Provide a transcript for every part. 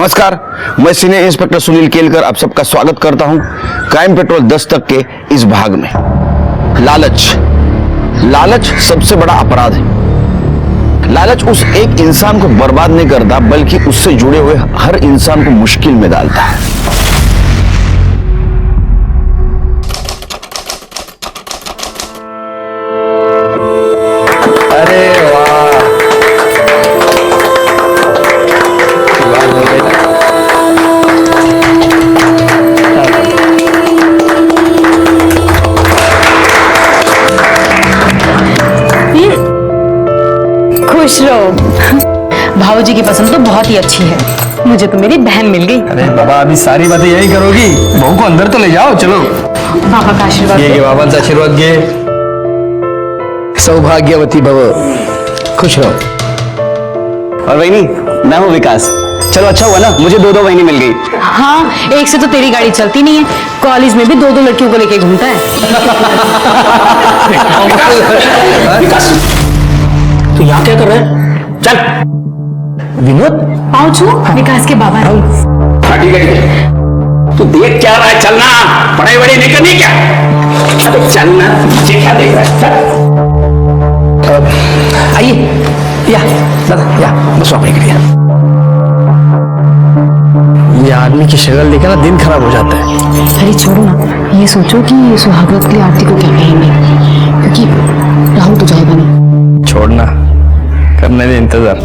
नमस्कार, मैं senior inspector Sunil Kelkar आप सबका स्वागत करता हूं क्राइम पेट्रोल 10 तक के इस भाग में। लालच सबसे बड़ा अपराध है। लालच उस एक इंसान को बर्बाद नहीं करता बल्कि उससे जुड़े हुए हर इंसान को मुश्किल में डालता है। अरे वाह, खुश रहो। भाऊजी की पसंद तो बहुत ही अच्छी है, मुझे तो मेरी बहन मिल गई। अरे बाबा अभी सारी बातें यही करोगी? बहू को अंदर तो ले जाओ। चलो पापा का आशीर्वाद। ये बाबा का आशीर्वाद ये। सौभाग्यवती भव, खुश रहो। और वहीनी, मैं हूँ विकास। चलो अच्छा हुआ ना, मुझे दो वहीनी मिल गई। हाँ, एक से तो तेरी गाड़ी चलती नहीं है, कॉलेज में भी दो लड़कियों को लेके घूमता है। विकास, तू यहाँ क्या कर रहा है? चल विनोद, आओ छू, विकास के बाबा। ठीक है, तू देख क्या रहा है? चलना, पढ़ाई वढ़ाई नहीं करनी क्या? अरे चलना, पीछे क्या देख रहा है? चल। आइए या दादा या बस अपने के लिए। ये आदमी की शक्ल देखे ना दिन खराब हो जाता है। अरे छोड़ो ना, ये सोचो कि सुहागरात के लिए आरती को क्या कहेंगे, क्योंकि राहुल तो जाएगा नहीं। छोड़ना, करने दे इंतजार।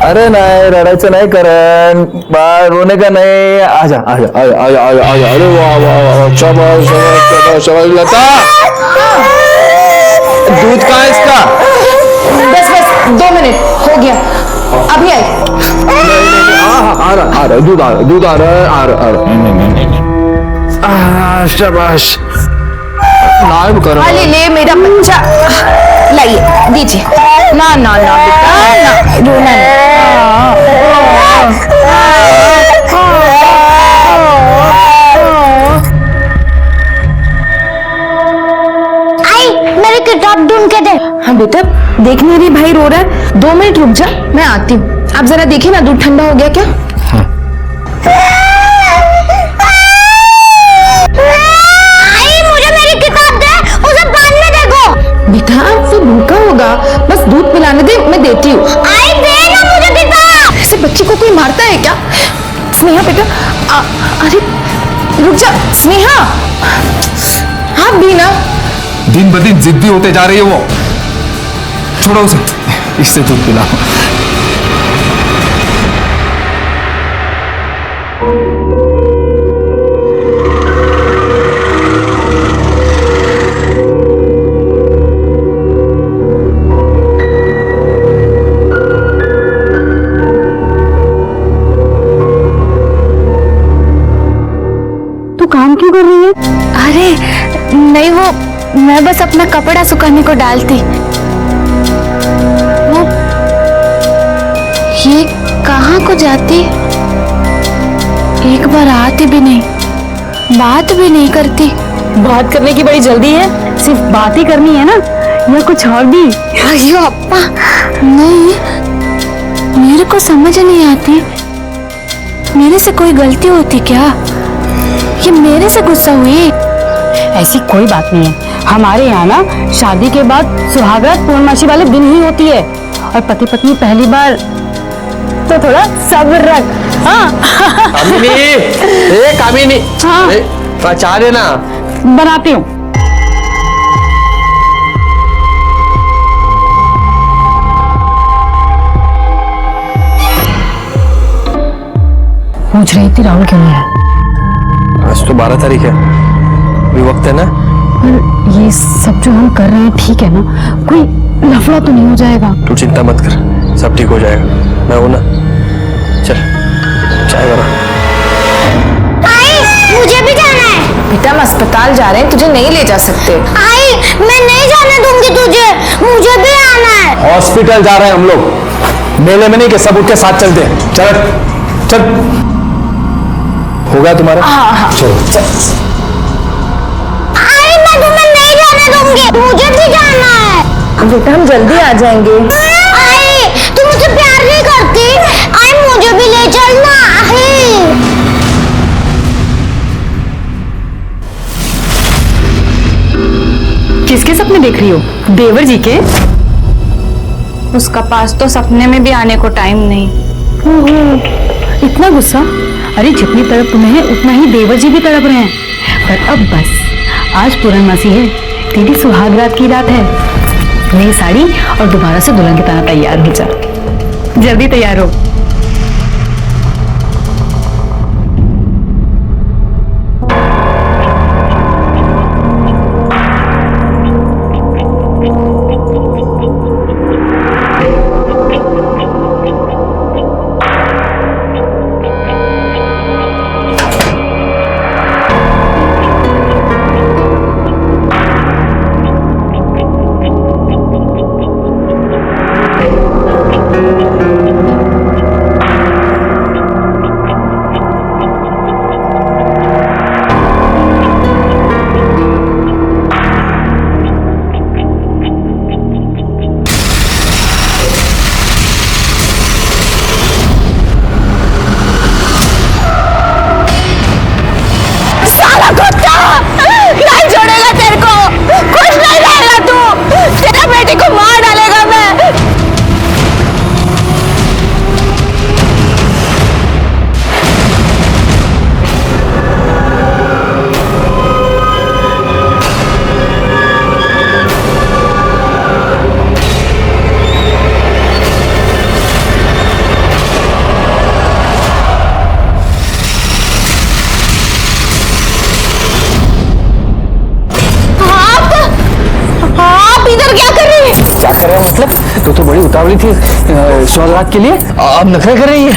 अरे नाही, रडायचं नाही करण, बाळ रोने का नाही। आजा आजा आजा आजा आजा आजा। अरे वाह वाह वाह, शाबाश शाबाश शाबाश लता। दूध कहाँ है इसका? बस 2 मिनट हो गया, अभी आए। आ रहा दूध आ रहा शाबाश। नाम करो। अरे ले मेरा बच्चा, लाइए दीजिए। ना ना ना बेटा, ना रोना आई, मेरी किताब ढूंढ के दे। हाँ बेटा, देख नहीं रही भाई रो रहा है, 2 मिनट रुक जा, मैं आती हूँ। आप जरा देखिए ना, दूध ठंडा हो गया क्या? आई, मुझे मेरी किताब दे, उसे बाद में देखो। बेटा वो भूखा होगा, बस दूध पिलाने दे, मैं देती हूँ। आई, दे ना मुझे किताब। ऐसे बच्चे को कोई मारता है क्या? स्नेहा बेटा, अरे रुक जा स्नेहा। हाँ भी ना, दिन ब दिन जिद्दी होते जा रही है वो। छोड़ो उसे, इससे दूध पिलाओ। तू काम क्यों कर रही है? अरे नहीं, वो मैं बस अपना कपड़ा सुखाने को डालती। वो ये कहाँ को जाती? एक बार आती भी नहीं, बात भी नहीं करती। बात करने की बड़ी जल्दी है, सिर्फ बात ही करनी है ना, या कुछ और भी? अयो अप्पा, नहीं, मेरे को समझ नहीं आती। मेरे से कोई गलती होती क्या? ये मेरे से गुस्सा हुई? ऐसी कोई बात नहीं है। हमारे यहाँ ना शादी के बाद सुहागरात पूर्णमासी वाले दिन ही होती है, और पति पत्नी पहली बार, तो थोड़ा सब्र रख। हाँ कामिनी, ए कामिनी, हाँ चाह देना। बनाती हूँ। पूछ रही थी राहुल क्यों नहीं है? आज तो 12 तारीख है, अभी वक्त है ना। पर ये सब जो हम कर रहे हैं ठीक है ना? कोई लफड़ा तो नहीं हो जाएगा? तू चिंता मत कर, सब ठीक हो जाएगा, मैं हूं ना। चल चाय बना। आई, मुझे बेटा हम अस्पताल जा रहे हैं, तुझे नहीं ले जा सकते। आई मैं नहीं जाने दूंगी तुझे, मुझे भी आना है। हॉस्पिटल जा रहे हैं हम लोग, मेले में नहीं कि सब उठ के साथ चलते हैं। चल चल, हो गया तुम्हारा? हाँ चलो आई मैं तुम्हें नहीं जाने दूंगी, मुझे भी जाना है। बेटा हम जल्दी आ जाएंगे। आई तुम मुझे प्यार नहीं करती, आई मुझे भी ले चलना। आई किसके सपने देख रही हो? देवर जी के? उसका पास तो सपने में भी आने को टाइम नहीं। इतना गुस्सा? अरे जितनी तड़प तुम्हें है उतना ही देवर जी भी तड़प रहे हैं। पर अब बस, आज पूर्णमासी है, तेरी सुहाग रात की रात है। नई साड़ी और दोबारा से दुल्हन की तरह तैयार हो जा। जल्दी तैयार हो। नहीं छोड़ेगा तेरे को, कुछ नहीं रहेगा तू, तेरा बेटे को मार डालेगा मैं। क्या कर रहे हैं? मतलब तो बड़ी उतावली थी सुहागरात के लिए, अब नखरे कर रही है।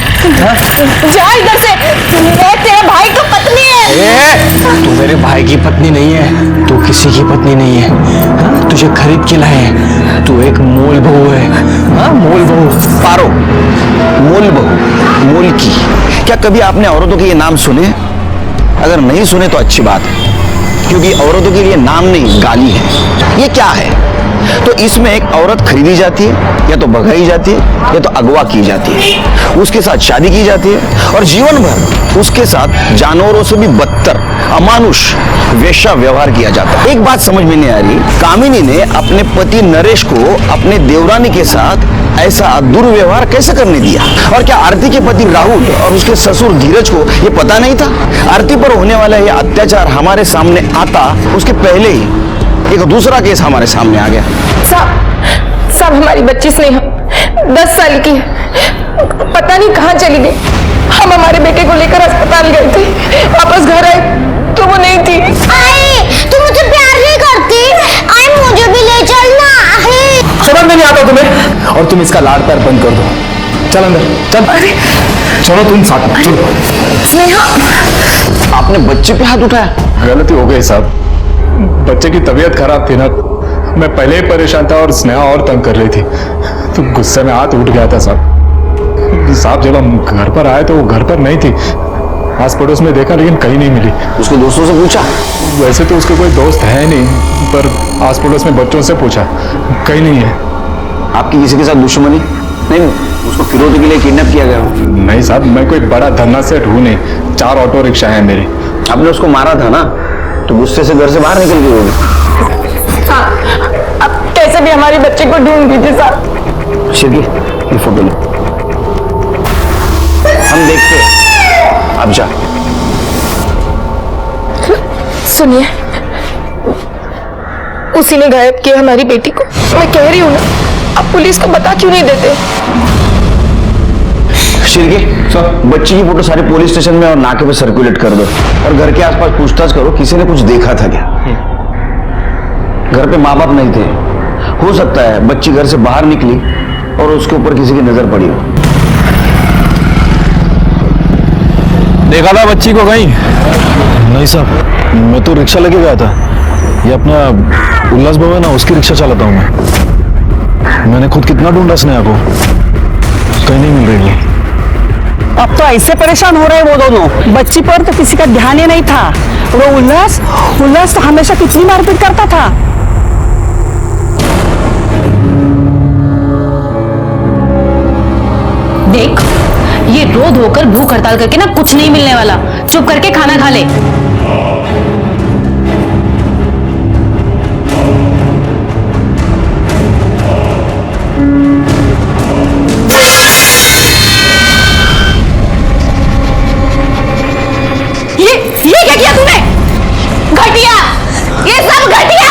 जा इधर से, मैं तेरे भाई की पत्नी है। तू मेरे भाई की पत्नी नहीं है, तू किसी की पत्नी नहीं है। हाँ? तुझे खरीद के लाए हैं, तू एक मोल बहू है। हाँ मोल बहू। पारो, मोल बहू, मोल की। क्या कभी आपने औरतों के ये नाम सुने? अगर नहीं सुने तो अच्छी बात है, क्योंकि औरतों के लिए नाम नहीं गाली है। ये क्या है? तो इसमें एक औरत खरीदी जाती है, या तो भगाई जाती है, या तो अगवा की जाती है, उसके साथ शादी की जाती है और जीवन भर उसके साथ जानवरों से भी बदतर अमानुष वेश्या व्यवहार किया जाता है। एक बात समझ में नहीं आ रही, कामिनी ने अपने पति नरेश को अपने देवरानी के साथ ऐसा दुर्व्यवहार कैसे करने दिया? और क्या आरती के पति राहुल और उसके ससुर धीरज को ये पता नहीं था? आरती पर होने वाला यह अत्याचार हमारे सामने आता उसके पहले ही एक दूसरा केस हमारे सामने आ गया। सब हमारी बच्ची स्नेहा 10 साल की है, पता नहीं कहाँ चली गई। हम हमारे बेटे को लेकर अस्पताल गए थे, वापस घर आए तो वो नहीं थी। आई तू मुझे प्यार नहीं करती, आई मुझे भी ले चलना। आई समझ में नहीं आता तुम्हें? और तुम इसका लाड़ प्यार बंद कर दो। चल अंदर चल। चलो तुम साथ में चलो। स्नेहा, आपने बच्चे पे हाथ उठाया? गलती हो गई साहब, बच्चे की तबीयत खराब थी ना, मैं पहले ही परेशान था और स्नेहा और तंग कर रही थी, तो गुस्से में हाथ उठ गया था साहब। जब हम घर पर आए तो वो घर पर नहीं थी, आस पड़ोस में देखा लेकिन कहीं नहीं मिली। उसके दोस्तों से पूछा? वैसे तो उसके कोई दोस्त है नहीं, पर आस पड़ोस में बच्चों से पूछा, कहीं नहीं है। आपकी किसी के साथ दुश्मनी? नहीं, उसको फिरौती के लिए किडनैप किया गया? नहीं साहब, मैं कोई बड़ा धन्ना सेठ हूँ नहीं, 4 ऑटो रिक्शा है मेरे। आपने उसको मारा था ना, तो गुस्से से घर से बाहर निकल गई होगी। हाँ, अब कैसे भी हमारे बच्चे को ढूंढ दीजिए साहब। शिरकी, ये फोटो ले, हम देखते हैं। अब जा। सुनिए, उसी ने गायब किया हमारी बेटी को। मैं कह रही हूँ ना, आप पुलिस को बता क्यों नहीं देते? शिरके, बच्ची की फोटो सारे पुलिस स्टेशन में और नाके पे सर्कुलेट कर दो, और घर के आसपास पूछताछ करो किसी ने कुछ देखा था क्या। घर पे माँ बाप नहीं थे, हो सकता है बच्ची घर से बाहर निकली और उसके ऊपर किसी की नजर पड़ी हो। देखा था बच्ची को कहीं? नहीं साहब, मैं तो रिक्शा लेके गया था। ये अपना उल्लास भवन है ना, उसकी रिक्शा चलाता हूँ मैं। मैंने खुद कितना ढूंढा स्नेहा को, कहीं नहीं मिल रही वो। अब तो ऐसे परेशान हो रहे हैं वो दोनों। बच्ची पर तो किसी का ध्यान ही नहीं था। वो उल्लास तो हमेशा कितनी मारपीट करता था। देख, ये रो धोकर भूख हड़ताल करके ना कुछ नहीं मिलने वाला। चुप करके खाना खा ले। ये क्या किया तूने? घटिया, ये सब घटिया।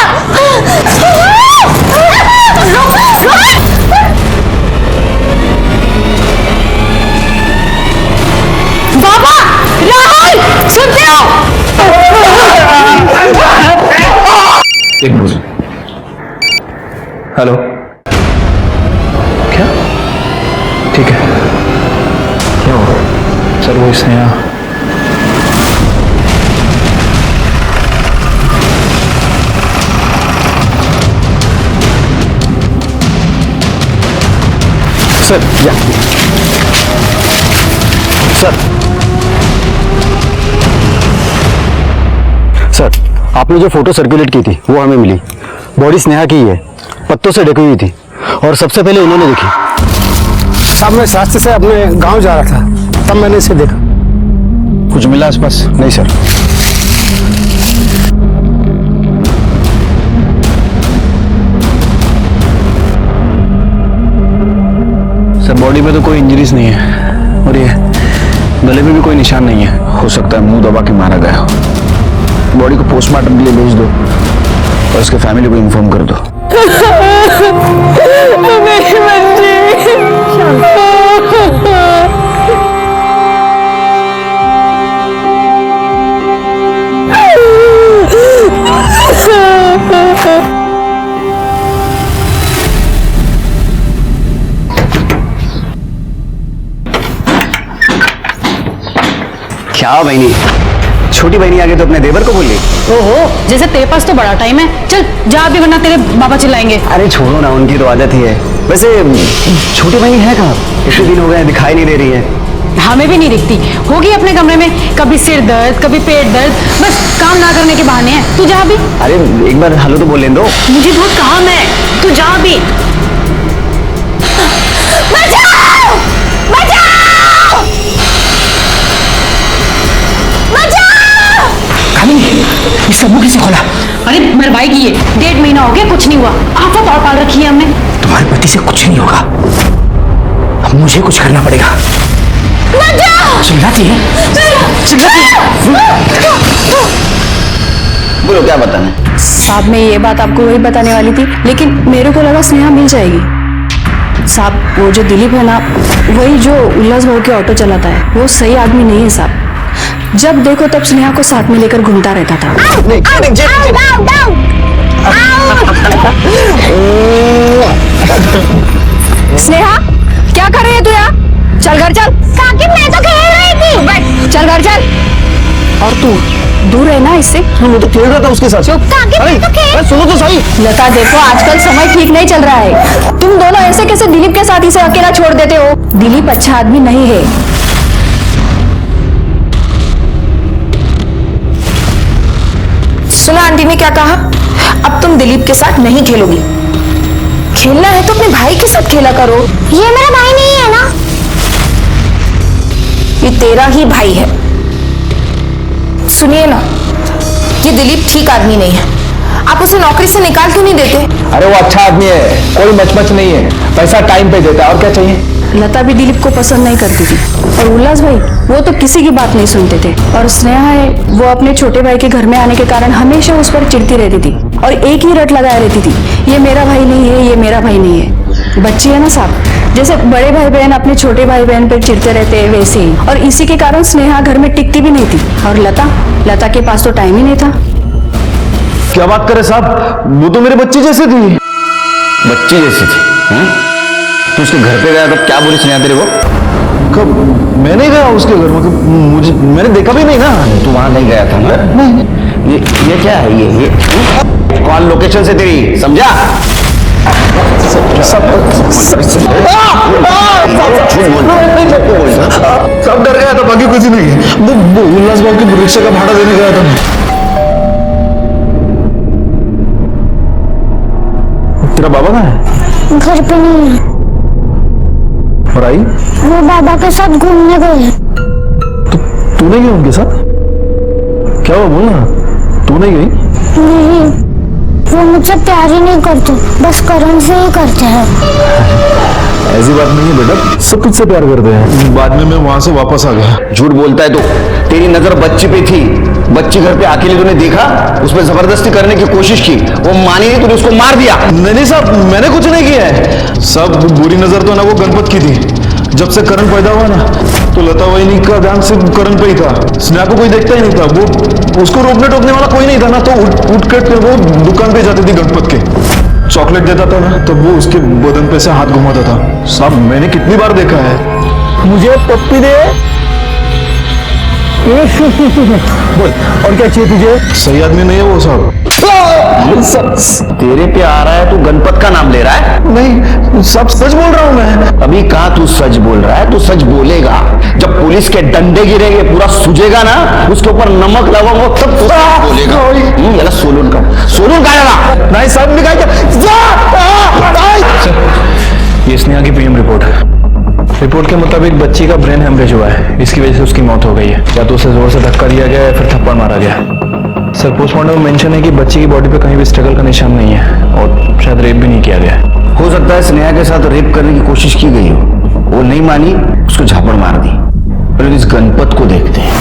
बाबा, राहुल, सुनते हो? एक मिनट। हेलो, क्या? ठीक है, क्या हुआ? सर वो स्नेहा। सर या सर, आपने जो फोटो सर्कुलेट की थी वो हमें मिली। बॉडी स्नेहा की ही है, पत्तों से ढकी हुई थी और सबसे पहले इन्होंने देखी। साहब मैं रास्ते से अपने गांव जा रहा था, तब मैंने इसे देखा। कुछ मिला आसपास? नहीं सर। सर बॉडी में तो कोई इंजरीज नहीं है और ये गले में भी कोई निशान नहीं है। हो सकता है मुंह दबा के मारा गया हो। बॉडी को पोस्टमार्टम के लिए भेज दो और उसके फैमिली को इन्फॉर्म कर दो। मेरी बच्ची। क्या बहनी, छोटी बहनी आगे तो अपने देवर को बोल ली। ओहो, जैसे तेरे पास तो बड़ा टाइम है। चल जा अभी, वरना तेरे बाबा चिल्लाएंगे। अरे छोड़ो ना, उनकी तो आदत ही है। वैसे छोटी बहनी है कहाँ? इतने दिन हो गए दिखाई नहीं दे रही है। हमें भी नहीं दिखती होगी अपने कमरे में, कभी सिर दर्द कभी पेट दर्द, बस काम ना करने के बहाने हैं। तू जा अभी। अरे एक बार हेलो तो बोल लेने दो। मुझे बहुत काम है, तू जा अभी। बचाओ! बचाओ! बचाओ! इसका मुंह किसने खोला? अरे मरवाई की है, 1.5 महीना हो गया, कुछ नहीं हुआ। आफत और पाल रखी है हमने। तुम्हारे पति से कुछ नहीं होगा, अब मुझे कुछ करना पड़ेगा। चिल्लाती है, बोलो क्या बताना है? साहब मैं ये बात आपको वही बताने वाली थी, लेकिन मेरे को लगा स्नेहा मिल जाएगी। साहब वो जो दिलीप है ना, वही जो उल्लास भाव के ऑटो चलाता है, वो सही आदमी नहीं है साहब। जब देखो तब स्नेहा को साथ में लेकर घूमता रहता था। स्नेहा क्या कर रही है तू यहाँ? चल घर चल। काकी मैं तो खेल रही थी। चल घर चल। और तू दूर है ना इससे। मैं तो खेल रहा था उसके साथ। काकी मैं तो खेल। सुनो तो सही। लता देखो, आजकल समय ठीक नहीं चल रहा है। तुम दोनों ऐसे कैसे दिलीप के साथ इसे अकेला छोड़ देते हो? दिलीप अच्छा आदमी नहीं है। सुना आंटी ने क्या कहा? अब तुम दिलीप के साथ नहीं खेलोगी। खेलना है तो अपने भाई के साथ खेला करो। ये मेरा भाई नहीं है ना। ये तेरा ही भाई है। सुनिए ना, ये दिलीप ठीक आदमी नहीं है। आप उसे नौकरी से निकाल क्यों नहीं देते? अरे वो अच्छा आदमी है, कोई मचमच नहीं है, पैसा टाइम पे देता है, और क्या चाहिए? लता भी दिलीप को पसंद नहीं करती थी, और उल्लास भाई वो तो किसी की बात नहीं सुनते थे। और स्नेहा है, वो अपने छोटे भाई के घर में आने के कारण हमेशा उस पर चिढ़ती रहती थी और एक ही रट लगाए रहती थी, ये मेरा भाई नहीं है, ये मेरा भाई नहीं है। बच्ची है ना साहब, जैसे बड़े भाई बहन अपने छोटे भाई बहन पर चिढ़ते रहते हैं वैसे ही। और इसी के कारण स्नेहा घर में टिकती भी नहीं थी। और लता के पास तो टाइम ही नहीं था। क्या बात करे साहब, वो तो मेरे बच्चे जैसे थी। बच्ची जैसी थी? तो उसके घर पे गया तो क्या बोली स्नेहा तेरे को? कब? मैं नहीं गया उसके घर में, मुझे मैंने देखा भी नहीं ना। तू वहां नहीं गया था ना? नहीं। ये क्या है? ये कॉल लोकेशन से तेरी समझा? सब डर गया था, बाकी कुछ नहीं। वो उल्लास बाबू की रिक्शा का भाड़ा देने गया था मैं। तेरा बाबा कहाँ है? घर पे नहीं है, और आई? वो बाबा के साथ घूमने गए। तू नहीं गई उनके साथ? क्या हुआ बोल ना, तू नहीं गई? नहीं, वो मुझसे प्यार ही नहीं करते, बस करण से ही करते हैं। ऐसी बात नहीं है बेटा, सब तुझसे प्यार करते हैं। बाद में मैं वहां से वापस आ गया। झूठ बोलता है तो। तेरी नजर बच्ची पे थी, बच्ची घर पे अकेले तूने देखा, उसमें जबरदस्ती करने की कोशिश की, वो मानी नहीं, तूने उसको मार दिया। नहीं साहब, मैंने कुछ नहीं किया है। सब बुरी नजर तो ना वो गणपत की थी। जब से करण पैदा हुआ ना, तो लता वहीनी का ध्यान सिर्फ करण पे ही था। स्नेहा को कोई देखता ही नहीं था। वो उसको रोकने टोकने वाला कोई नहीं था ना, तो उठ के वो दुकान पे जाती थी गणपत के, चॉकलेट देता था ना, तब वो उसके बदन पे से हाथ घुमाता था। साहब मैंने कितनी बार देखा है। मुझे पप्पी दे। बोल, और क्या चाहिए तुझे? सही आदमी नहीं है वो साहब। तेरे पे आ रहा है, तू गणपत का नाम ले रहा है? नहीं, सब सच बोल रहा हूँ मैं। अभी कहा तू सच बोल रहा है, तू सच बोलेगा। जब पुलिस के डंडे गिरेंगे, पूरा सूझेगा ना, उसके ऊपर नमक लगाऊंगा, तब तू सच बोलेगा। यार सोलून का लगा। नहीं साहब, निकाल ये स्नेहा की पीएम रिपोर्ट है। रिपोर्ट के मुताबिक बच्ची का ब्रेन हेमरेज हुआ है, इसकी वजह से उसकी मौत हो गई है। या तो उसे जोर से धक्का दिया गया या फिर थप्पड़ मारा गया। सर पोस्टमार्टम में मेंशन है कि बच्ची की बॉडी पे कहीं भी स्ट्रगल का निशान नहीं है और शायद रेप भी नहीं किया गया है। हो सकता है स्नेहा के साथ रेप करने की कोशिश की गई हो, वो नहीं मानी, उसको झापड़ मार दी। पहले इस गणपत को देखते हैं।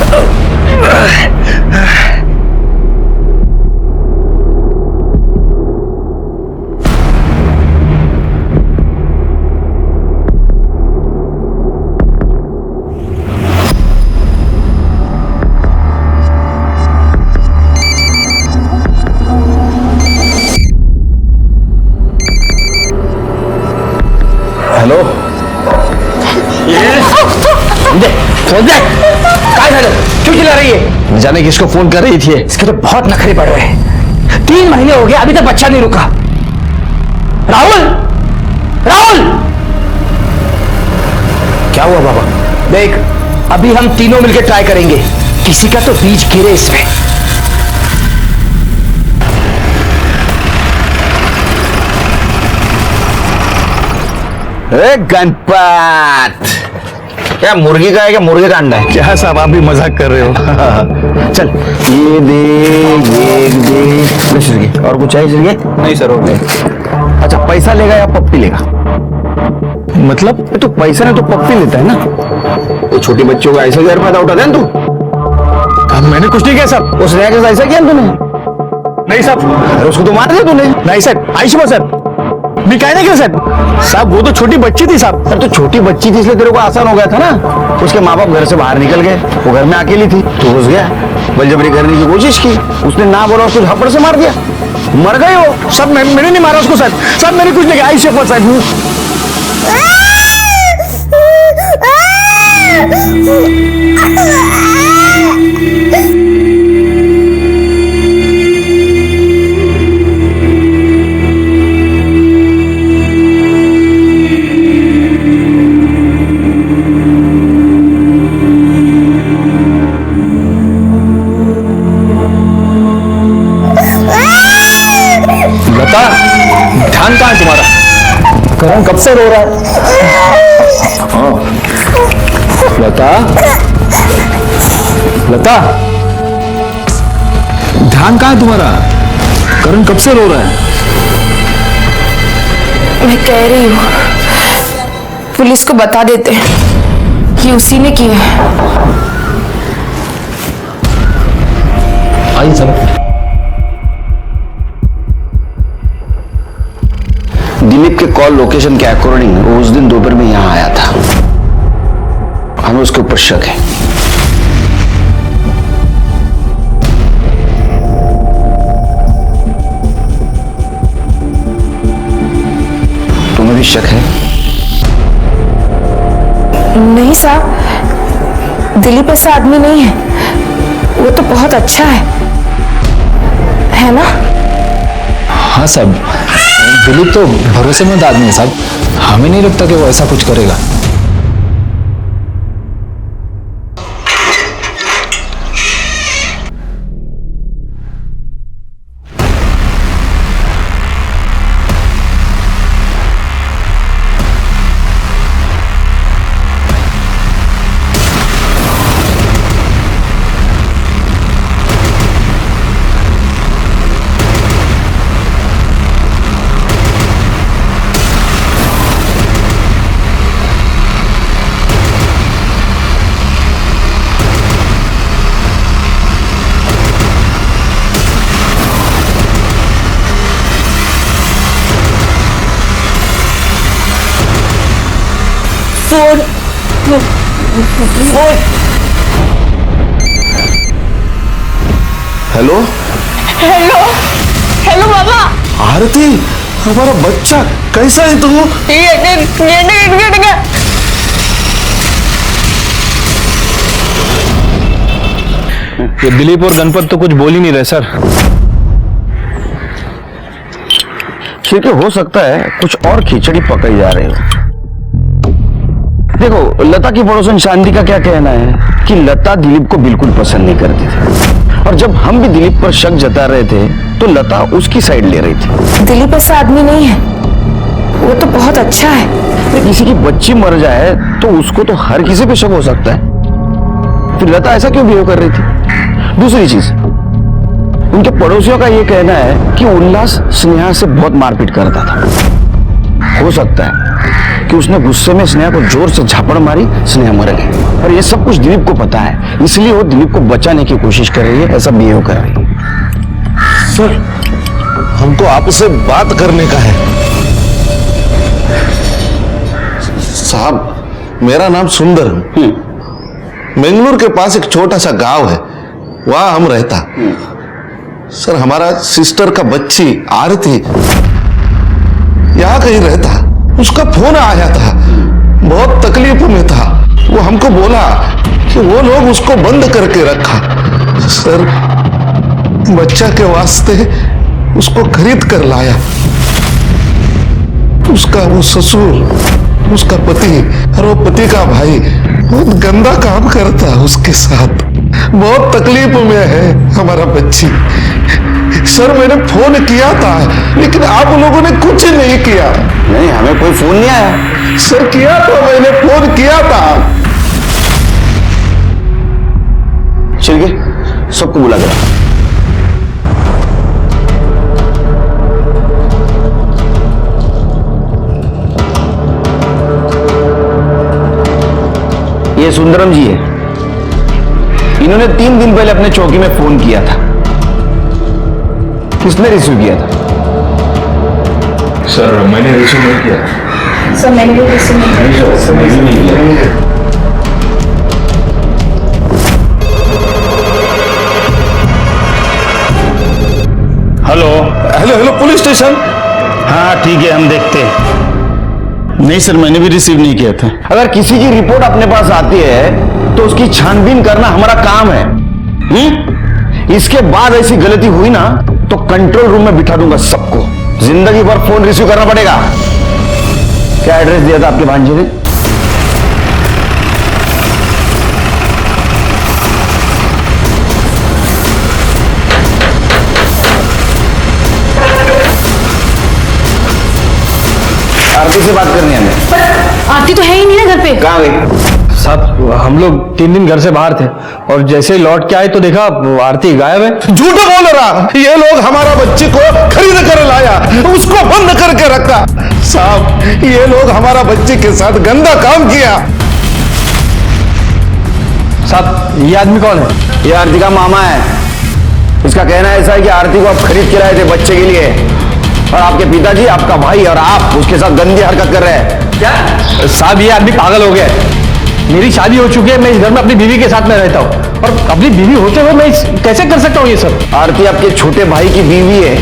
हेलो, फोन दे। काय झालं? क्यों चिल्ला रही है? जाने किसको फोन कर रही थी। इसके तो बहुत नखरे पड़ रहे हैं। 3 महीने हो गए, अभी तक बच्चा नहीं रुका। राहुल, राहुल, क्या हुआ बाबा? देख, अभी हम तीनों मिलकर ट्राई करेंगे, किसी का तो बीज गिरे इसमें। अरे गणपत, क्या मुर्गी का है क्या मुर्गे का अंडा है? क्या साहब, आप भी मजाक कर रहे हो? चल ये दे श्रीगे। और कुछ चाहिए श्रीगे? नहीं सर, हो गया। अच्छा, पैसा लेगा या पप्पी लेगा? मतलब? तो पैसा नहीं तो पप्पी लेता है ना। वो छोटी बच्चों को ऐसे घर पैदा उठा दे तू। मैंने कुछ नहीं किया साहब। उस स्नेहा के साथ ऐसा किया तूने? नहीं साहब। अरे उसको तो मार दिया तूने। नहीं सर, आयुष्मा सर, मैं कहने क्यों सर? साहब वो तो छोटी बच्ची थी साहब। अरे तो छोटी बच्ची थी इसलिए तेरे को आसान हो गया था ना। उसके माँ बाप घर से बाहर निकल गए, वो घर में अकेली थी, तो घुस गया, बलजबरी करने की कोशिश की, उसने ना बोला, उसको झपड़ से मार दिया, मर गए हो। सब मैंने नहीं मारा उसको सर। सब मैंने कुछ नहीं किया। आयुष्मा सर, ध्यान कहाँ है तुम्हारा? करण कब से रो रहा है? लता, लता, ध्यान कहाँ है तुम्हारा? करण कब से रो रहा है? मैं कह रही हूँ, पुलिस को बता देते कि उसी ने किया है। आई सब। दिलीप के कॉल लोकेशन के अकॉर्डिंग वो उस दिन दोपहर में यहां आया था। हमें उसके ऊपर शक है। तुम्हें भी शक है? नहीं नहीं साहब, दिलीप ऐसा आदमी नहीं है, वो तो बहुत अच्छा है ना? हाँ साहब, दिलीप तो भरोसेमंद आदमी है साहब, हमें नहीं लगता कि वो ऐसा कुछ करेगा। हेलो हेलो हेलो बाबा। आरती, हमारा बच्चा कैसा है तू? ये दिलीप और गणपत तो कुछ बोल ही नहीं रहे सर। ठीक है, हो सकता है कुछ और खिचड़ी पकाई जा रही हो। देखो, लता की पड़ोसन शांति का क्या कहना है कि लता दिलीप को बिल्कुल पसंद नहीं करती थी, और जब हम भी दिलीप पर शक जता रहे थे तो लता उसकी साइड ले रही थी। दिलीप ऐसा आदमी नहीं है, वो तो बहुत अच्छा है। किसी की बच्ची मर जाए तो उसको तो हर किसी पे शक हो सकता है, फिर लता ऐसा क्यों बिहेव कर रही थी? दूसरी चीज, उनके पड़ोसियों का यह कहना है कि उल्लास स्नेहा से बहुत मारपीट करता था। हो सकता है कि उसने गुस्से में स्नेहा को जोर से झापड़ मारी, स्नेहा मर गई, और ये सब कुछ दिलीप को पता है, इसलिए वो दिलीप को बचाने की कोशिश कर रही है, ऐसा बिहेव कर रही है। सर, हमको आपसे बात करने का है। साहब, मेरा नाम सुंदर है। बेंगलुरु के पास एक छोटा सा गांव है, वहां हम रहता। सर, हमारा सिस्टर का बच्ची आरती यहां कहीं रहता, उसका फोन आया था, बहुत तकलीफ में था। वो हमको बोला कि वो लोग उसको बंद करके रखा। सर, बच्चा के वास्ते उसको खरीद कर लाया। उसका वो ससुर, उसका पति और वो पति का भाई बहुत गंदा काम करता है उसके साथ। बहुत तकलीफ में है हमारा बच्ची। सर, मैंने फोन किया था, लेकिन आप लोगों ने कुछ नहीं किया। नहीं, हमें कोई फोन नहीं आया। सर, किया तो मैंने फोन किया था। चलिए, सबको बुला कर। ये सुंदरम जी है, इन्होंने 3 दिन पहले अपने चौकी में फोन किया था। किसने रिसीव किया था? सर, मैंने रिसीव नहीं किया। सर, मैंने भी रिसीव नहीं किया। Hello hello hello, police station. हाँ ठीक है, हम देखते हैं। नहीं सर, मैंने भी रिसीव नहीं किया था। अगर किसी की रिपोर्ट अपने पास आती है तो उसकी छानबीन करना हमारा काम है। इसके बाद ऐसी गलती हुई ना तो कंट्रोल रूम में बिठा दूंगा सबको। जिंदगी भर फोन रिसीव करना पड़ेगा। क्या एड्रेस दिया था आपके भांजे ने? आरती से बात करनी है हमें। आरती तो है ही नहीं ना घर पे। कहाँ गई? साहब, हम लोग 3 दिन घर से बाहर थे और जैसे लौट के आए तो देखा आरती गायब है। झूठ बोल रहा, ये लोग हमारा बच्चे को खरीद कर लाया, उसको बंद करके रखा। साहब, ये लोग हमारा बच्चे के साथ गंदा काम किया। साहब, ये आदमी कौन है? ये आरती का मामा है। इसका कहना ऐसा है कि आरती को आप खरीद के लाए थे बच्चे के लिए, और आपके पिताजी, आपका भाई और आप उसके साथ गंदी हरकत कर रहे हैं। क्या साहब, ये आदमी पागल हो गया है। मेरी शादी हो चुकी है, मैं इस घर में अपनी बीवी के साथ में रहता हूँ, और अपनी बीवी होते हुए मैं कैसे कर सकता हूँ ये सब? आरती आपके छोटे भाई की बीवी है,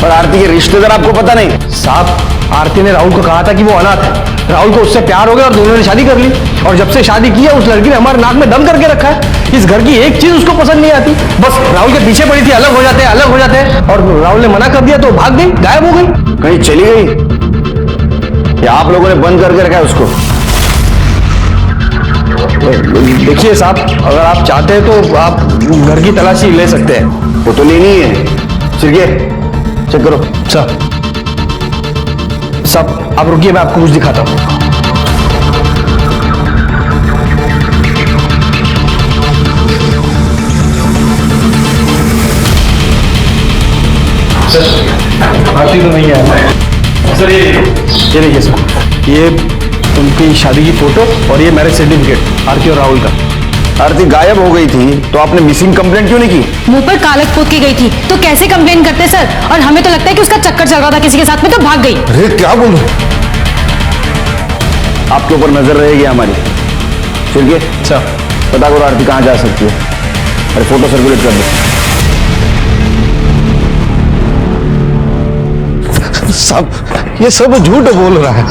और आरती के रिश्तेदार आपको पता नहीं? साहब आरती ने राहुल को कहा था कि वो अनाथ है। राहुल को उससे प्यार हो गया और दोनों ने शादी कर ली। और जब से शादी की है उस लड़की ने हमारे नाक में दम करके रखा है। इस घर की एक चीज उसको पसंद नहीं आती, बस राहुल के पीछे पड़ी थी, अलग हो जाते हैं अलग हो जाते हैं। और राहुल ने मना कर दिया तो भाग गई, गायब हो गई। कहीं चली गई या आप लोगों ने बंद करके रखा है उसको? देखिए साहब, अगर आप चाहते हैं तो आप घर की तलाशी ले सकते हैं। वो तो लेनी है। सिरके चेक करो। साहब आप रुकिए, मैं आपको कुछ दिखाता हूँ। आरती तो नहीं है सर। ये देखिए सर, ये उनकी शादी की फोटो और ये मैरिज सर्टिफिकेट आरती और राहुल का। आरती गायब हो गई थी तो आपने मिसिंग कंप्लेंट क्यों नहीं की? मुंह पर कालक पोत के गई थी तो कैसे कंप्लेन करते सर? और हमें तो लगता है कि उसका चक्कर चल रहा था किसी के साथ में तो भाग गई। अरे क्या बोल रहे? आपके ऊपर नजर रहेगी हमारी। सिरके अच्छा पता करो आरती कहाँ जा सकती है। अरे फोटो सर्कुलेट कर दो। साहब ये सब झूठ बोल रहा है।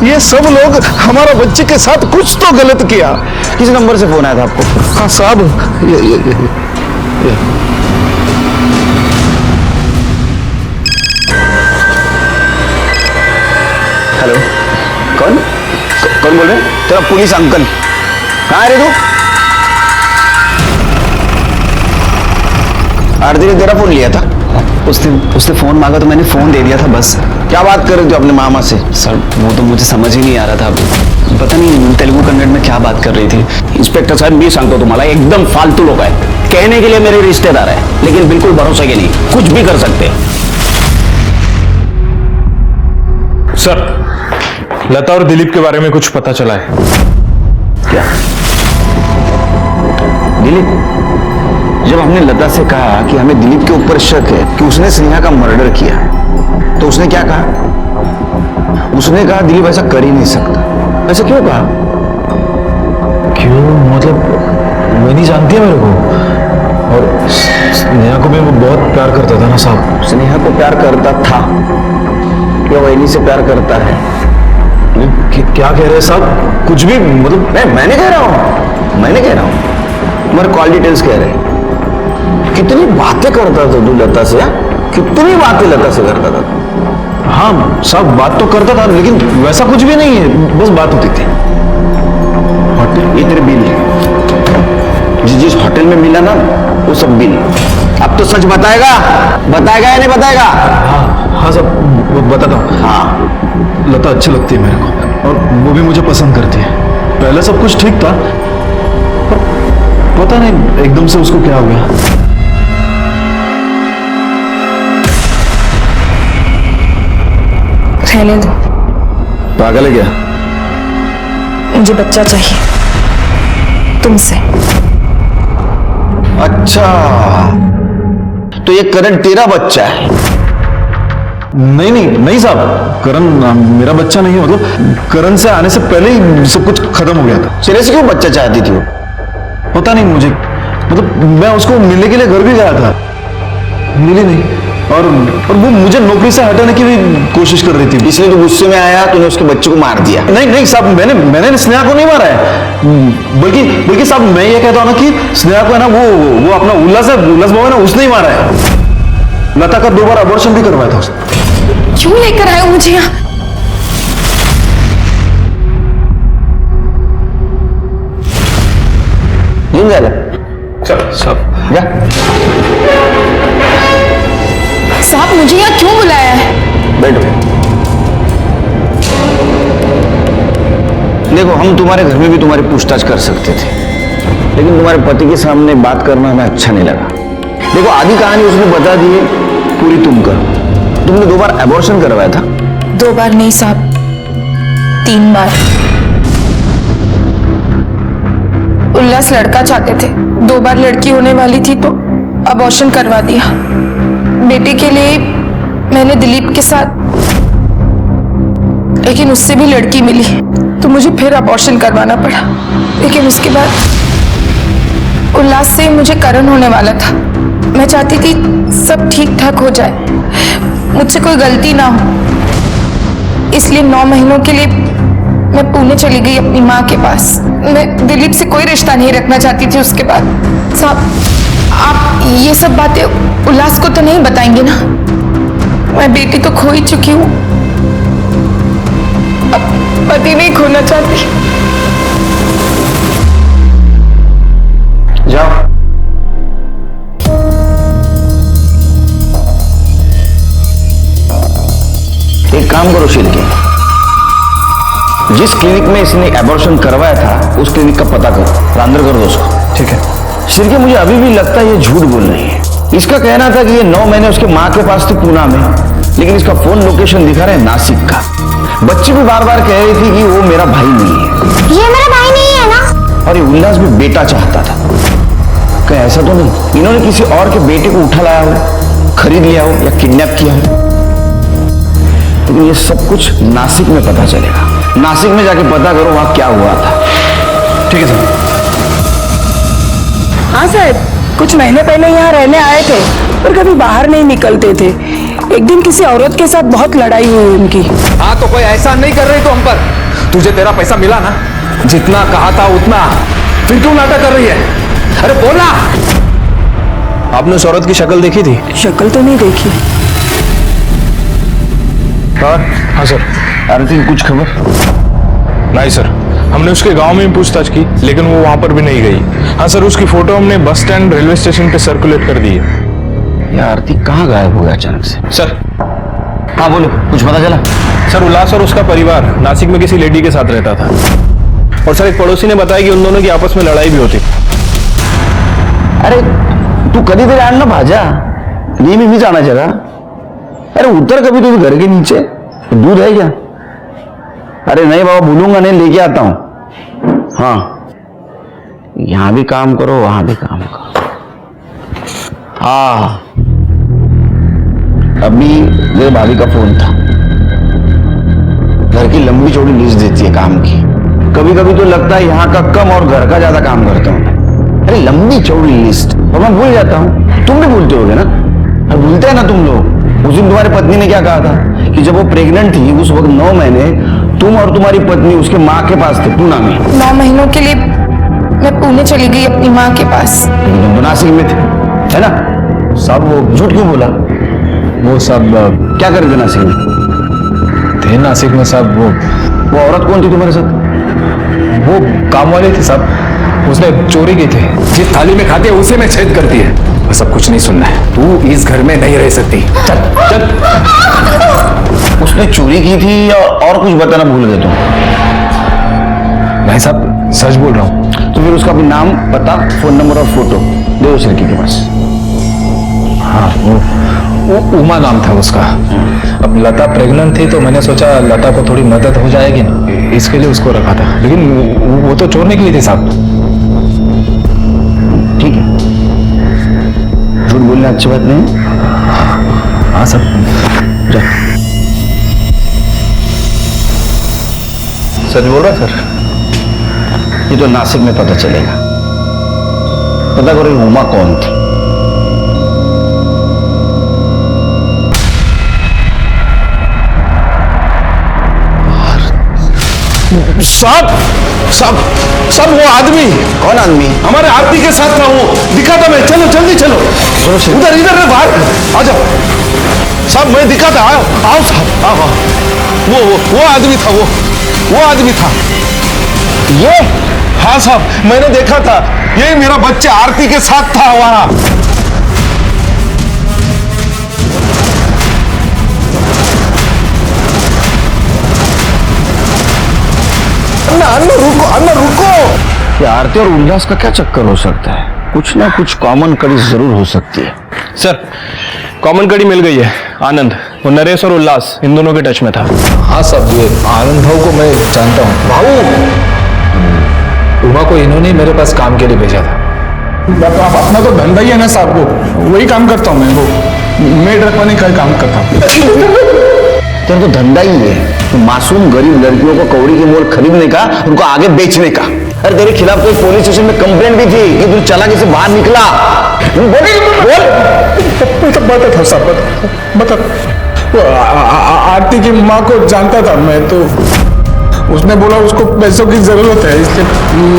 ये सब लोग हमारा बच्चे के साथ कुछ तो गलत किया। किस नंबर से फोन आया था आपको? हाँ साहब ये। हेलो, कौन कौन बोल रहे? तेरा पुलिस अंकल। कहाँ है रे तू? आरती ने तेरा फोन लिया था? उसने फोन मांगा तो मैंने फोन दे दिया था बस। क्या बात कर रहे थे अपने मामा से? सर वो तो मुझे समझ ही नहीं आ रहा था, पता नहीं तेलुगु कन्नड़ में क्या बात कर रही थी। इंस्पेक्टर साहब मी सांगतो तुम्हाला एकदम फालतू लोग हैं। कहने के लिए मेरे रिश्तेदार है लेकिन बिल्कुल भरोसे के नहीं, कुछ भी कर सकते। सर लता और दिलीप के बारे में कुछ पता चला है? क्या? दिलीप? जब हमने लता से कहा कि हमें दिलीप के ऊपर शक है कि उसने स्नेहा का मर्डर किया, तो उसने क्या कहा? उसने कहा दिलीप ऐसा कर ही नहीं सकता। ऐसा क्यों कहा? क्यों मतलब वो नहीं जानती है मेरे को, और स्नेहा को भी वो बहुत प्यार करता था ना साहब। स्नेहा को प्यार करता था या वही से प्यार करता है? क्या कह रहे हैं साहब? कुछ भी मतलब मैंने कह रहा हूं तुम्हारे कॉल डिटेल्स कह रहे हैं। कितनी बातें करता था तू लता से? कितनी बातें लता से करता था? हाँ साहब बात तो करता था लेकिन वैसा कुछ भी नहीं है, बस बात होती थी। ये तेरे बिल जिस होटल में मिला ना वो सब बिल। अब तो सच बताएगा या नहीं बताएगा? हाँ साहब बताता हूँ। हाँ लता अच्छी लगती है मेरे को और वो भी मुझे पसंद करती है। पहले सब कुछ ठीक था पर पता नहीं एकदम से उसको क्या हो गया। रहने दो, पागल है क्या? मुझे बच्चा चाहिए तुमसे। अच्छा तो ये करण तेरा बच्चा है? नहीं साहब, करण मेरा बच्चा नहीं है। मतलब करण से आने से पहले ही सब कुछ खत्म हो गया था। सिरे से क्यों बच्चा चाहती थी वो? पता नहीं मुझे, मतलब मैं उसको मिलने के लिए घर भी गया था, मिली नहीं। और वो मुझे नौकरी से हटाने की भी कोशिश कर रही थी। इसलिए तो गुस्से में आया, तूने उसके बच्चे को मार दिया? नहीं साहब, मैंने स्नेहा को नहीं मारा है। बल्कि साहब मैं ये कहता हूँ ना कि स्नेहा को है ना वो अपना उल्लास बाबू है ना उसने ही मारा है। लता का 2 बार अबॉर्शन भी करवाया था उसने। क्यों लेकर आए हो मुझे यहाँ? यूं जा सब जा। साहब मुझे यहाँ क्यों बुलाया है? बैठो। देखो हम तुम्हारे घर में भी तुम्हारी पूछताछ कर सकते थे लेकिन तुम्हारे पति के सामने बात करना हमें अच्छा नहीं लगा। देखो आधी कहानी उसने बता दी है, पूरी तुम करो। तुमने 2 बार एबॉर्शन करवाया था? 2 बार नहीं साहब, 3 बार। उल्लास लड़का चाहते थे, 2 बार लड़की होने वाली थी तो अबॉर्शन करवा दिया। बेटे के लिए मैंने दिलीप के साथ, लेकिन उससे भी लड़की मिली तो मुझे फिर अबॉर्शन करवाना पड़ा। लेकिन उसके बाद उल्लास से मुझे करण होने वाला था। मैं चाहती थी सब ठीक ठाक हो जाए मुझसे कोई गलती ना हो, इसलिए 9 महीनों के लिए मैं पुणे चली गई अपनी माँ के पास। मैं दिलीप से कोई रिश्ता नहीं रखना चाहती थी उसके बाद। साहब, आप ये सब बातें उल्लास को तो नहीं बताएंगे ना? मैं बेटी तो खो ही चुकी हूँ, अब पति नहीं खोना चाहती। जाओ। एक काम करो शिल्पी, जिस क्लिनिक में इसने एबॉर्शन करवाया था उस क्लिनिक का पता करो, अंदर कर दो उसको। ठीक है। शिल्पी, मुझे अभी भी लगता है ये झूठ बोल रही है। इसका कहना था कि ये 9 महीने उसके माँ के पास थी पूना में, लेकिन इसका फोन लोकेशन दिखा रहे हैं नासिक का। बच्ची भी बार बार कह रही थी कि वो मेरा भाई नहीं है। ये मेरा भाई नहीं है ना? और ये उल्लास भी बेटा चाहता था। कहीं ऐसा तो नहीं इन्होंने किसी और के बेटे को उठा लाया हो, खरीद लिया हो या किडनैप किया हो? लेकिन ये सब कुछ नासिक में पता चलेगा। नासिक में जाके पता करो वहां क्या हुआ था। ठीक है सर। हाँ साहब, कुछ महीने पहले यहाँ रहने आए थे पर कभी बाहर नहीं निकलते थे। एक दिन किसी औरत के साथ बहुत लड़ाई हुई उनकी। हाँ तो कोई ऐसा नहीं कर रही तो हम पर? तुझे तेरा पैसा मिला ना, जितना कहा था उतना, फिर क्यों नाटक कर रही है? अरे बोला। आपने उस औरत की शक्ल देखी थी? शक्ल तो नहीं देखी। और हाँ सर। आरती की कुछ खबर? नहीं सर, हमने उसके गांव में भी पूछताछ की लेकिन वो वहां पर भी नहीं गई। हाँ सर, उसकी फोटो हमने बस स्टैंड रेलवे स्टेशन पे सर्कुलेट कर दी है। ये आरती कहाँ गायब हो गया अचानक से? सर। हाँ बोलो, कुछ पता चला? सर, उल्लास और उसका परिवार नासिक में किसी लेडी के साथ रहता था और सर एक पड़ोसी ने बताया कि उन दोनों की आपस में लड़ाई भी होती। अरे तू कधी तरी आण ना भाज्या, नेहमी मीच आणायच्या का? अरे उतर कभी तुझे घर के नीचे, दूध है क्या? अरे नहीं बाबा, भूलूंगा नहीं, लेके आता हूं। हाँ, यहां भी काम करो वहां भी काम करो। हाँ, अभी मेरे भाभी का फोन था। घर की लंबी चौड़ी लिस्ट देती है काम की। कभी कभी तो लगता है यहाँ का कम और घर का ज्यादा काम करता हूँ। अरे लंबी चौड़ी लिस्ट, और मैं भूल जाता हूँ। तुम भी भूलते होगे ना? अरे भूलते हैं ना तुम लोग। उस दिन तुम्हारी पत्नी ने क्या कहा था कि जब वो प्रेग्नेंट थी उस वक्त 9 महीने तुम और तुम्हारी पत्नी उसके माँ के पास थे पूना में। 9 महीनों के लिए मैं पुणे चली गई अपनी माँ के पास। लेकिन तुम तो नासिक में थे, है ना? सब वो झूठ क्यों बोला? वो सब क्या कर रहे थे नासिक में? थे नासिक में साहब। वो औरत कौन थी तुम्हारे साथ? वो काम वाले थे साहब, उसने चोरी की थी। जिस थाली में खाती है उसे में छेद करती है। वो सब कुछ नहीं सुनना है, तू इस घर में नहीं रह सकती। चल चल। उसने चोरी की थी और कुछ बताना भूल गए तुम? नहीं साहब, सच बोल रहा हूँ। तो फिर उसका भी नाम, पता, फोन नंबर और फोटो दे उस लड़की के पास। हाँ, वो उमा नाम था उसका। अब लता प्रेग्नेंट थी तो मैंने सोचा लता को थोड़ी मदद हो जाएगी ना, इसके लिए उसको रखा था। लेकिन वो तो चोर निकली थी साहब। ठीक है, झूठ बोलना अच्छी बात नहीं। हाँ सर। जा। सच बोल रहा सर? ये तो नासिक में पता चलेगा। पता करो उमा कौन थी। साहब साहब साहब, वो आदमी। कौन आदमी? हमारे आरती के साथ था, वो दिखा था मैं। चलो जल्दी चलो, उधर इधर है, बाहर आ जाओ। साहब मैं दिखा था, आओ साहब, आओ आओ। वो आदमी था, वो आदमी था ये। हाँ साहब, मैंने देखा था, ये मेरा बच्चा आरती के साथ था वहां। अन्ना रुको। ये आरती और उल्लास का क्या चक्कर हो सकता है? कुछ ना कुछ कॉमन कड़ी जरूर हो सकती है। सर, कॉमन कड़ी मिल गई है। आनंद, वो नरेश और उल्लास इन दोनों के टच में था। हाँ साहब, ये आनंद भाव को मैं जानता हूँ। भाऊ, उमा को इन्होंने मेरे पास काम के लिए भेजा था। तो आप अपना तो धंधा ही है ना साहब, को वही काम करता हूँ मैं। वो मेड रखवाने का काम करता हूँ। तेरा तो धंधा ही है, तो मासूम गरीब लड़कियों को कौड़ी के मोल खरीदने का, उनको आगे बेचने का। अरे तेरे खिलाफ तो पुलिस स्टेशन में कंप्लेंट भी थी कि तू चालाकी से बाहर निकला। बोल। बता था साहब, बता। आरती की माँ को जानता था मैं, तो उसने बोला उसको पैसों की जरूरत है, इसलिए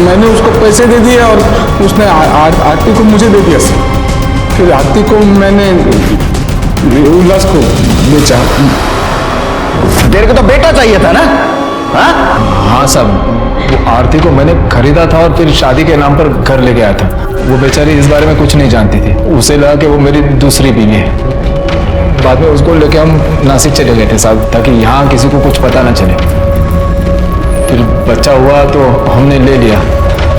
मैंने उसको पैसे दे दिए और उसने आरती को मुझे दे दिया सर। फिर आरती को मैंने उल्लास को बेचा। तेरे को तो बेटा चाहिए था ना? हाँ हाँ साहब, वो आरती को मैंने खरीदा था और फिर शादी के नाम पर घर लेके आया था। वो बेचारी इस बारे में कुछ नहीं जानती थी, उसे लगा कि वो मेरी दूसरी बीवी है। बाद में उसको लेके हम नासिक चले गए थे साहब, ताकि यहाँ किसी को कुछ पता ना चले। फिर बच्चा हुआ तो हमने ले लिया,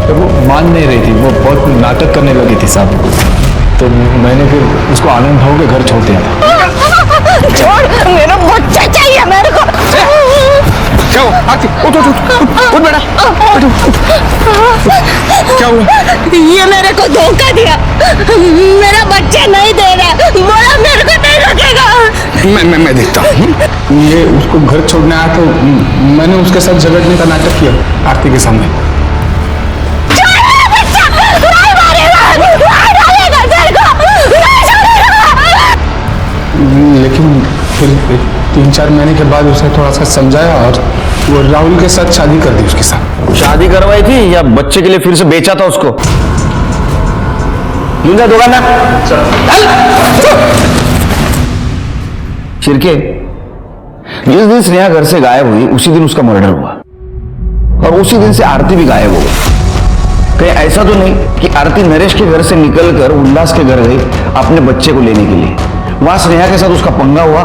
तो वो मान नहीं रही थी, वो बहुत नाटक करने लगी थी साहब। तो मैंने फिर उसको आनंद भाव के घर छोड़ दिया था। छोड़, मेरा बच्चा चाहिए मेरे को। क्या हुआ आरती? उठ उठ उठ उठ बेटा, क्या हुआ? ये मेरे को धोखा दिया, मेरा बच्चा नहीं दे रहा, बोला मेरे को नहीं रखेगा। मैं देखता हूँ। ये उसको घर छोड़ने आया तो मैंने उसके साथ झगड़ने का नाटक किया आरती के सामने। लेकिन फिर 3-4 महीने के बाद उसे थोड़ा सा समझाया और वो राहुल के साथ शादी कर दी उसके साथ। शादी करवाई थी या बच्चे के लिए फिर से बेचा था उसको? लूंगा दुकान ना शिरके, जिस दिन स्नेहा घर से गायब हुई उसी दिन उसका मर्डर हुआ और उसी दिन से आरती भी गायब हो गई। कहीं ऐसा तो नहीं कि आरती नरेश के घर से निकलकर उल्लास के घर गई अपने बच्चे को लेने के लिए? वहां स्नेहा के साथ उसका पंगा हुआ,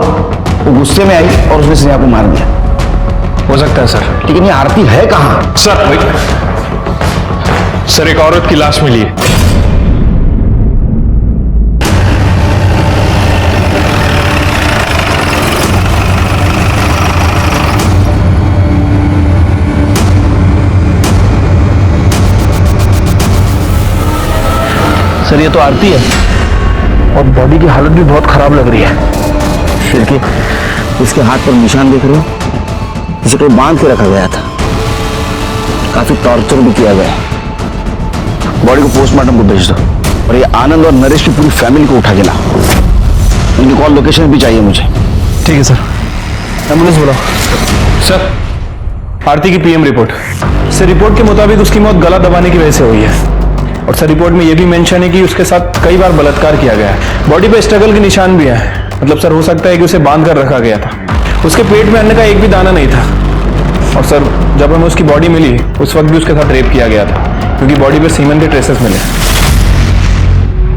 वो गुस्से में आई और उसने स्नेहा को मार दिया। हो सकता है सर। लेकिन ये आरती है कहां? सर एक औरत की लाश मिली है। सर ये तो आरती है और बॉडी की हालत भी बहुत खराब लग रही है। शिरके, इसके हाथ पर निशान देख रहे हो? इसे कोई बांध के रखा गया था, काफी टॉर्चर भी किया गया। बॉडी को पोस्टमार्टम को भेज दो और ये आनंद और नरेश की पूरी फैमिली को उठा के लाओ। उनकी कॉल लोकेशन भी चाहिए मुझे। ठीक है सर। एम्बुलेंस बुलाओ। सर आरती की पीएम रिपोर्ट। सर रिपोर्ट के मुताबिक उसकी मौत गला दबाने की वजह से हुई है और सर रिपोर्ट में यह भी मेंशन है कि उसके साथ कई बार बलात्कार किया गया है। बॉडी पे स्ट्रगल के निशान भी है, मतलब सर हो सकता है कि उसे बांध कर रखा गया था। उसके पेट में अन्न का एक भी दाना नहीं था और सर जब हमें उसकी बॉडी मिली उस वक्त भी उसके साथ रेप किया गया था, क्योंकि बॉडी पे सीमेंट के ट्रेसेस मिले।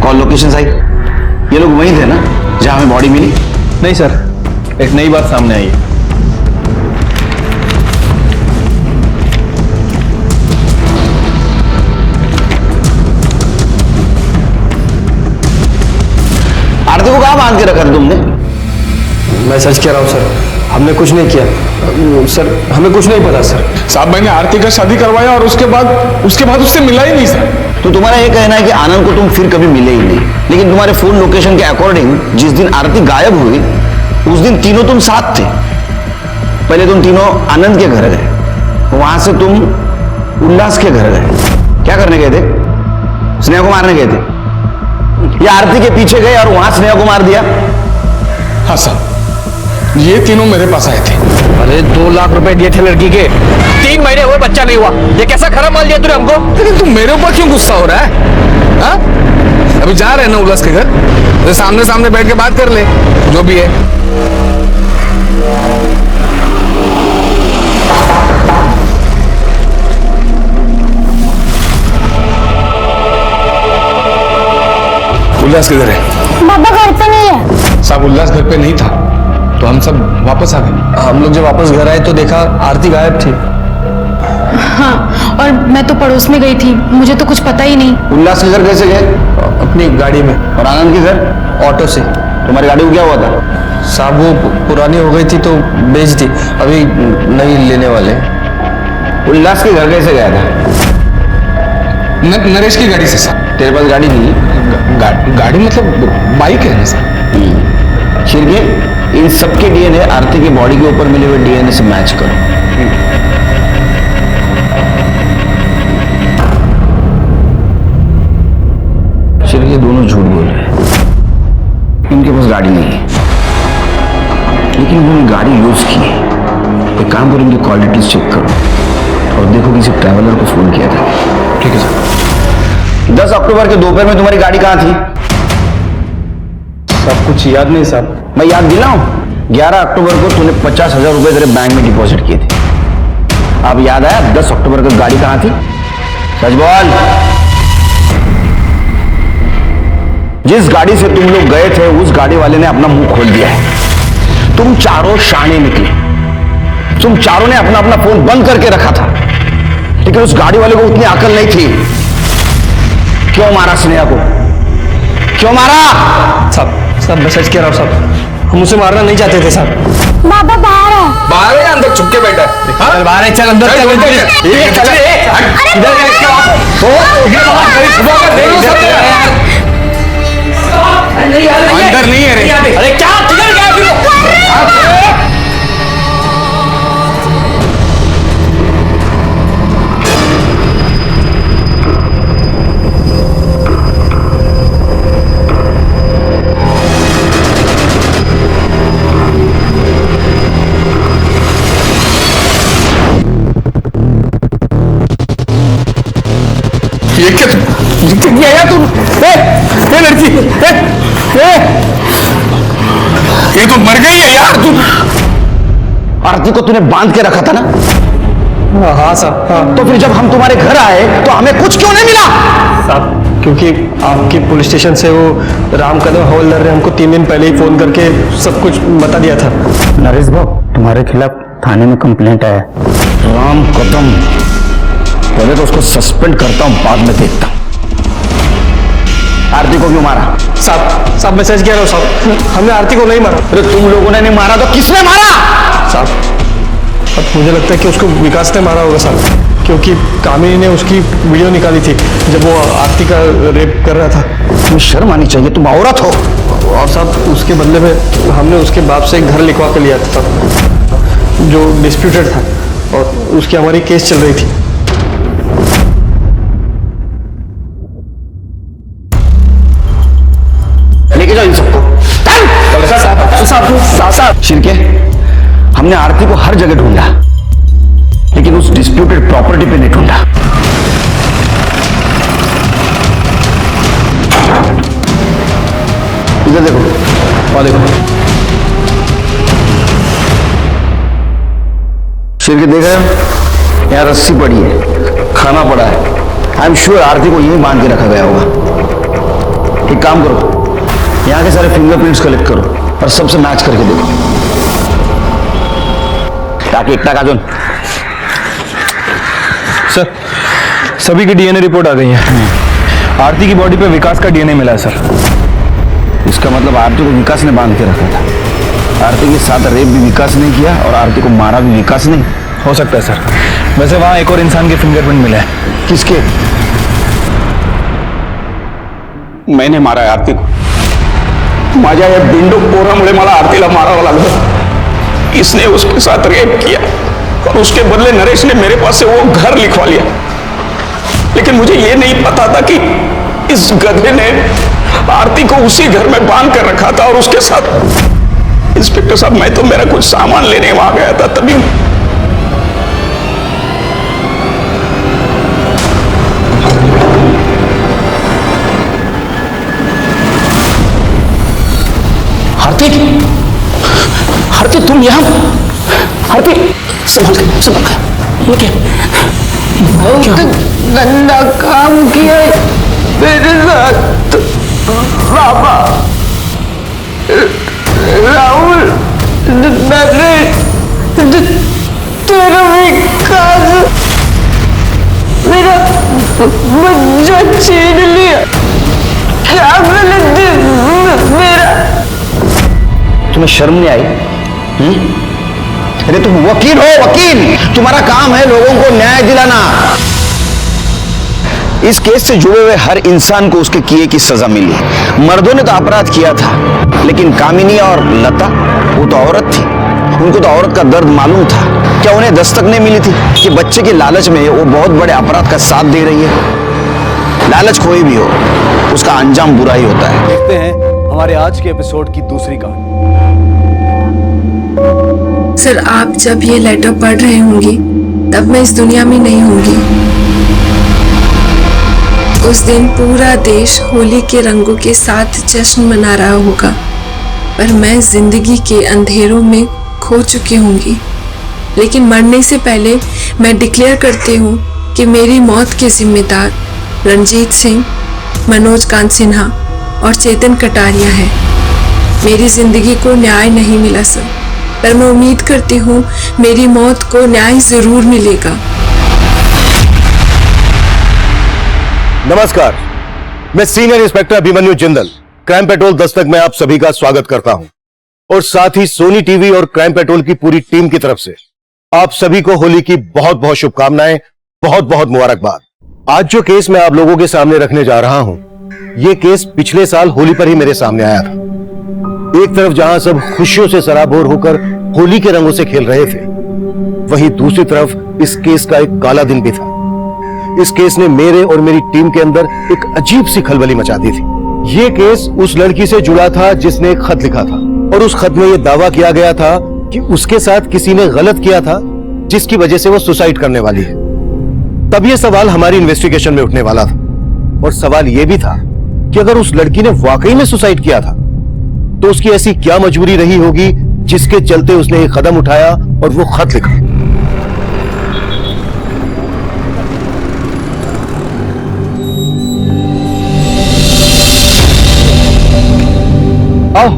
Call location I? ये लोग वहीं थे ना जहां हमें बॉडी मिली? नहीं सर, एक नई बात सामने आई है। आरती को कहां बांध के रखा था तुमने? मैं सच कह रहा हूँ सर, हमने कुछ नहीं किया सर, हमें कुछ नहीं पता सर। साहब मैंने आरती का शादी करवाया और उसके बाद उससे मिला ही नहीं सर। तो तुम्हारा ये कहना है कि आनंद को तुम फिर कभी मिले ही नहीं, लेकिन तुम्हारे फोन लोकेशन के अकॉर्डिंग जिस दिन आरती गायब हुई उस दिन तीनों तुम साथ थे। पहले तुम तीनों आनंद के घर गए, वहां से तुम उल्लास के घर गए। क्या करने गए थे? स्नेहा को मारने गए थे या आरती के पीछे गए और वहां स्नेहा को मार दिया? हाँ साहब, ये तीनों मेरे पास आए थे। अरे 2 लाख रुपए दिए थे लड़की के, 3 महीने हुए बच्चा नहीं हुआ। ये कैसा खराब माल दिया तूने हमको? लेकिन तुम मेरे ऊपर क्यों गुस्सा हो रहा है? हाँ? अभी जा रहे हैं ना उल्लास के घर, तो सामने सामने बैठ के बात कर ले जो भी है। उल्लास किधर है? बाबा घर पे नहीं है। साहब उल्लास घर पे नहीं था तो हम सब वापस आ गए। हम लोग जब वापस घर आए तो देखा आरती गायब थी। हाँ, और मैं तो पड़ोस में गई थी, मुझे तो कुछ पता ही नहीं। उल्लास के घर कैसे गए? अपनी गाड़ी में। और आनंद के घर? ऑटो से। तुम्हारी गाड़ी को क्या हुआ था? साहब वो पुरानी हो गई थी तो बेच दी, अभी नई लेने वाले। उल्लास के घर कैसे गया था? नरेश की गाड़ी से सर। तेरे पास गाड़ी नहीं है? गाड़ी मतलब बाइक है ना सर। शिरके, इन सबके डीएनए आरती की बॉडी के ऊपर मिले हुए डीएनए से मैच करो। शिरके दोनों झूठ बोल रहे हैं, इनके पास गाड़ी नहीं है। लेकिन उन्होंने गाड़ी यूज की है। एक काम करो, इनकी कॉल डिटेल्स चेक करो और देखो किसी ट्रैवलर को फोन किया था। ठीक है सर। 10 अक्टूबर के दोपहर में तुम्हारी गाड़ी कहां थी? सब कुछ याद नहीं साहब। मैं याद दिलाऊं, 11 अक्टूबर को तूने 50,000 रुपए तेरे बैंक में डिपॉजिट किए थे। अब याद आया 10 अक्टूबर को गाड़ी कहां थी? सच बोल। जिस गाड़ी से तुम लोग गए थे उस गाड़ी वाले ने अपना मुंह खोल दिया है। तुम चारों शाने निकले, तुम चारों ने अपना अपना फोन बंद करके रखा था, लेकिन उस गाड़ी वाले को उतनी अकल नहीं थी। क्यों मारा स्नेहा को? क्यों मारा? सब मैसेज कह रहा हूँ साहब, हम उसे मारना नहीं चाहते थे साहब। बाबा बाहर है। बाहर है, अंदर छुप के बैठा है। चल बाहर है, चल अंदर चल। अंदर नहीं है रे। अरे क्या किधर गया फिर? ये क्या यार तुम? ए लड़की, ये तो मर गई है यार तुम। आरती को तूने बांध के रखा था ना? हाँ साहब, हाँ। तो फिर जब हम तुम्हारे घर आए तो हमें कुछ क्यों नहीं मिला? साहब क्योंकि आपके पुलिस स्टेशन से वो राम कदम हवलदार ने हमको 3 दिन पहले ही फोन करके सब कुछ बता दिया था। नरेश भाऊ, तुम्हारे खिलाफ थाने में कंप्लेंट आया। राम कदम, पहले तो उसको सस्पेंड करता हूं, बाद में देखता हूं। आरती को क्यों मारा? साहब मैं सच कह रहा हूँ साहब, हमने आरती को नहीं मारा। अरे तुम लोगों ने नहीं मारा तो किसने मारा? साहब अब मुझे लगता है कि उसको विकास ने मारा होगा साहब, क्योंकि कामिनी ने उसकी वीडियो निकाली थी जब वो आरती का रेप कर रहा था। तुम्हें शर्म आनी चाहिए, तुम औरत हो। और साहब उसके बदले में हमने उसके बाप से एक घर लिखवा कर लिया था जो डिस्प्यूटेड था, और उसकी हमारी केस चल रही थी। लेके जाओ इन सबको। साहब शिरके, हमने आरती को हर जगह ढूंढा, लेकिन उस डिस्प्यूटेड प्रॉपर्टी पे नहीं ढूंढा। इधर देखो, और देखो। शिरके देख रहे हो? यहाँ रस्सी पड़ी है, खाना पड़ा है। आई एम श्योर आरती को यहीं बांध के रखा गया होगा। एक काम करो, यहाँ के सारे फिंगरप्रिंट्स कलेक्ट करो और सबसे मैच करके देखो, ताकि एक टाका सर सभी की डीएनए रिपोर्ट आ गई है। आरती की बॉडी पे विकास का डीएनए मिला है सर। इसका मतलब आरती को विकास ने बांध के रखा था। आरती के साथ रेप भी विकास ने किया और आरती को मारा भी विकास ने। हो सकता है सर। वैसे वहां एक और इंसान के फिंगरप्रिंट मिले हैं। किसके? मैंने मारा है आरती को। माझ्या या बिंडो पोरामुळे मला आरतीला मारावं लागलं। इसने उसके साथ रेप किया और उसके बदले नरेश ने मेरे पास से वो घर लिखवा लिया। लेकिन मुझे ये नहीं पता था कि इस गधे ने आरती को उसी घर में बांध कर रखा था। और उसके साथ इंस्पेक्टर साहब, मैं तो मेरा कुछ सामान लेने वहां गया था, तभी आरती तुम यहाँ? आरती संभल के, ये क्या? गंदा काम किया मेरे साथ बाबा। राहुल, नरेश, तेरा विकास मेरा बच्चा छीन लिया। क्या गलती मेरा? तुम्हें शर्म नहीं आई? अरे तुम वकील हो, वकील। तुम्हारा काम है लोगों को न्याय दिलाना। इस केस से जुड़े हुए हर इंसान को उसके किए की सजा मिली। मर्दों ने तो अपराध किया था, लेकिन कामिनी और लता, वो तो औरत थी। उनको तो औरत का दर्द मालूम था। क्या उन्हें दस्तक नहीं मिली थी कि बच्चे के लालच में वो बहुत बड़े अपराध का साथ दे रही है? लालच कोई भी हो, उसका अंजाम बुरा ही होता है। देखते हैं हमारे आज के एपिसोड की दूसरी कहानी। सर, आप जब ये लेटर पढ़ रहे होंगे तब मैं इस दुनिया में नहीं होंगी। उस दिन पूरा देश होली के रंगों के साथ जश्न मना रहा होगा, पर मैं जिंदगी के अंधेरों में खो चुकी होंगी। लेकिन मरने से पहले मैं डिक्लेयर करती हूँ कि मेरी मौत के जिम्मेदार रणजीत सिंह, मनोज कांत सिन्हा और चेतन कटारिया है। मेरी जिंदगी को न्याय नहीं मिला सर, पर मैं उम्मीद करती हूँ मेरी मौत को न्याय जरूर मिलेगा। नमस्कार, मैं senior inspector Abhimanyu Jindal, crime petrol Dastak में आप सभी का स्वागत करता हूं और साथ ही सोनी टीवी और क्राइम पेट्रोल की पूरी टीम की तरफ से आप सभी को होली की बहुत बहुत शुभकामनाएं, बहुत बहुत मुबारकबाद। आज जो केस मैं आप लोगों के सामने रखने जा रहा हूं, यह केस पिछले साल होली पर ही मेरे सामने आया था। एक तरफ जहां सब खुशियों से सराबोर होकर होली के रंगों से खेल रहे थे, वहीं दूसरी तरफ इस केस का एक काला दिन भी था। इस केस ने मेरे और मेरी टीम के अंदर एक अजीब सी खलबली मचा दी थी। यह केस उस लड़की से जुड़ा था जिसने एक खत लिखा था और उस खत में यह दावा किया गया था कि उसके साथ किसी ने गलत किया था, जिसकी वजह से वो सुसाइड करने वाली है। तब यह सवाल हमारी इन्वेस्टिगेशन में उठने वाला था और सवाल यह भी था कि अगर उस लड़की ने वाकई में सुसाइड किया था तो उसकी ऐसी क्या मजबूरी रही होगी जिसके चलते उसने एक कदम उठाया और वो खत लिखा। आओ,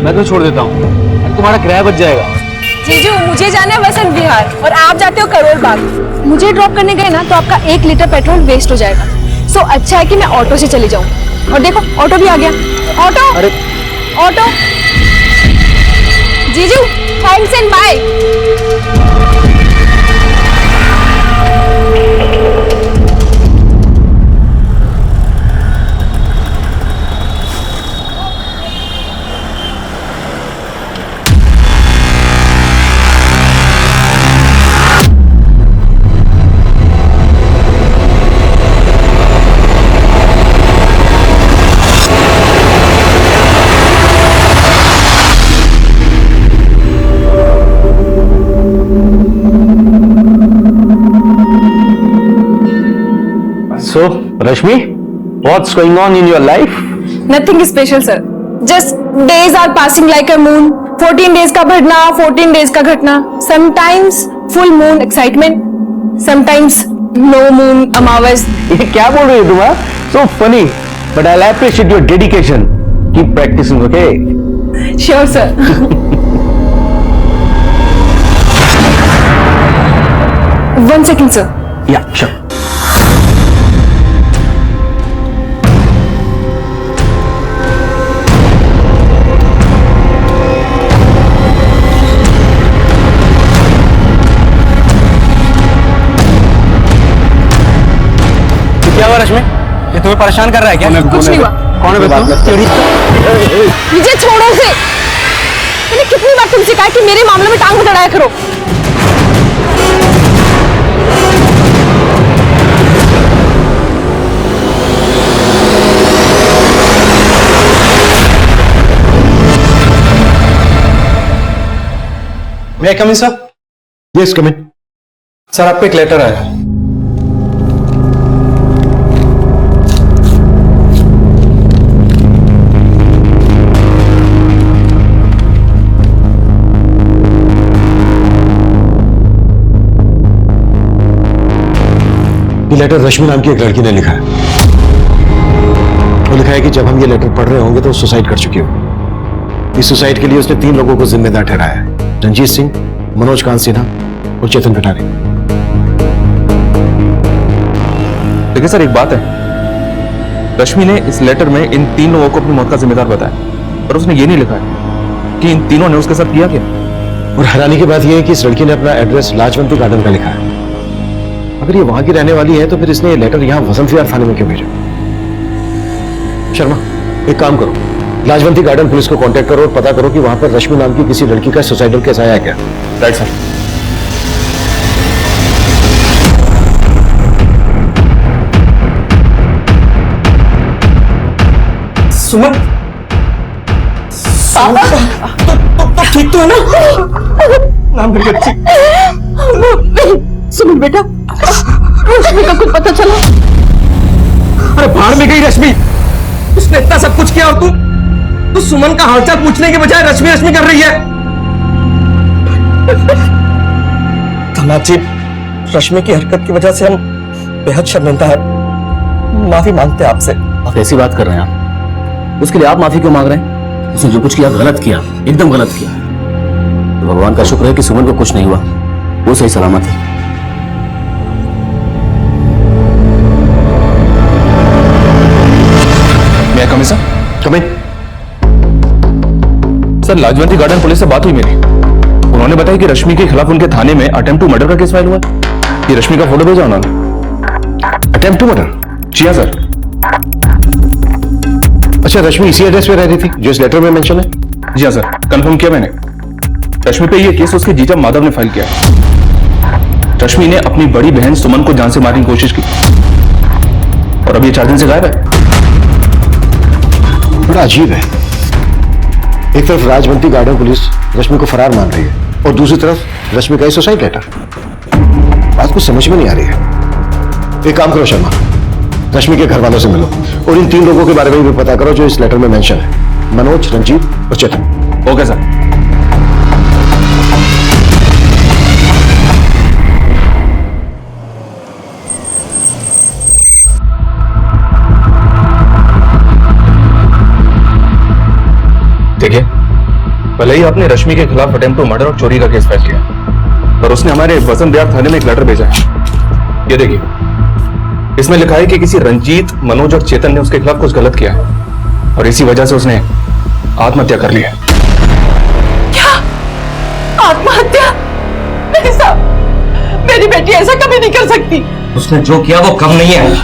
मैं तो छोड़ देता हूँ, तुम्हारा किराया बच जाएगा। जीजू, मुझे जाना है वसंत विहार और आप जाते हो करोल बाग। मुझे ड्रॉप करने गए ना तो आपका 1 लीटर पेट्रोल वेस्ट हो जाएगा। सो अच्छा है कि मैं ऑटो से चली जाऊँ। और देखो, ऑटो भी आ गया। ऑटो, अरे ऑटो। जीजू, thanks and bye. So, Rashmi, what's going on in your life? Nothing special, sir. Just days are passing like a moon. 14 days का बढ़ना, 14 days का घटना. Sometimes full moon excitement, sometimes no moon अमावस. ये क्या बोल रही हो तुम? So funny, but I'll appreciate your dedication. Keep practicing, okay? Sure, sir. One second, sir. Yeah, sure. क्या हुआ रश्मि? ये तुम्हें परेशान कर रहा है क्या? कुछ नहीं हुआ। कौन है बताओ? मुझे छोड़ो से। मैंने कितनी बार तुमसे कहा कि मेरे मामले में टांग मत अड़ाया करो। May I come in, sir? Yes, come in. Sir, आपको एक लेटर आया है। ये लेटर रश्मि नाम की एक लड़की ने लिखा है। वो लिखा है कि जब हम ये लेटर पढ़ रहे होंगे तो सुसाइड कर चुकी हो। इस सुसाइड के लिए उसने 3 लोगों को जिम्मेदार ठहराया है: रणजीत सिंह, मनोज कांत सिन्हा और चेतन कटारिया। देखिए सर, एक बात है, रश्मि ने इस लेटर में इन 3 लोगों को अपनी मौत का जिम्मेदार बताया, पर उसने ये नहीं लिखा है कि इन तीनों ने उसके साथ किया क्या। और हैरानी की बात यह है कि इस लड़की ने अपना एड्रेस लाजवंती गार्डन का लिखा है। अगर ये वहां की रहने वाली है तो फिर इसने ये लेटर यहां वसंत विहार थाने में क्यों भेजा? शर्मा, एक काम करो, लाजवंती गार्डन पुलिस को कांटेक्ट करो और पता करो कि वहां पर रश्मि नाम की किसी लड़की का सुसाइडल केस आया है क्या। Right sir. सुमन, तो ठीक तो है ना? ना मेरी बच्ची। सुमन बेटा, रश्मि का कुछ पता चला? अरे भाड़ में गई रश्मि। उसने इतना सब कुछ किया और तू सुमन का हालचाल पूछने के बजाय रश्मि रश्मि कर रही है। धननाथ जी, रश्मि की हरकत की वजह से हम बेहद शर्मिंदा है। माफी मांगते हैं आपसे। आप ऐसी बात कर रहे हैं आप? उसके लिए आप माफी क्यों मांग रहे हैं? उसने जो कुछ किया गलत किया, एकदम गलत किया। तो भगवान का शुक्र है कि सुमन को कुछ नहीं हुआ, वो सही सलामत है। मैं कम सर? कम इन। सर, लाजवंती गार्डन पुलिस से बात हुई मेरी। उन्होंने बताया कि रश्मि के खिलाफ उनके थाने में अटेम्प्ट टू मर्डर का केस फाइल हुआ। ये रश्मि का फोटो भेजा उन्होंने। Attempt to murder? जी हाँ सर। अच्छा, रश्मि इसी एड्रेस पे रह रही थी जो इस लेटर में मेंशन है? जी हाँ सर, कंफर्म किया मैंने। रश्मि पे ये केस उसके जीजा माधव ने फाइल किया। रश्मि ने अपनी बड़ी बहन सुमन को जान से मारने की कोशिश की और अब ये 4 दिन से गायब है। बड़ा अजीब है। एक तरफ राजवंती गार्डन पुलिस रश्मि को फरार मान रही है और दूसरी तरफ रश्मि का सुसाइड लेटर। बात कुछ समझ में नहीं आ रही है। एक काम करो शर्मा, रश्मि के घर वालों से मिलो और इन 3 लोगों के बारे में भी पता करो जो इस लेटर में मेंशन है, मनोज, रंजीत और चेतन। Okay sir. देखिए, भले ही आपने रश्मि के खिलाफ अटेम्प्ट टू मर्डर और चोरी का केस फाइल किया, पर उसने हमारे वसंत विहार थाने में एक लेटर भेजा है। ये देखिए, इसमें लिखा है कि किसी रंजीत, मनोज और चेतन ने उसके खिलाफ कुछ गलत किया है और इसी वजह से उसने आत्महत्या कर ली है। क्या? आत्महत्या? नहीं साहब, मेरी बेटी ऐसा कभी नहीं कर सकती। उसने जो किया वो कम नहीं है।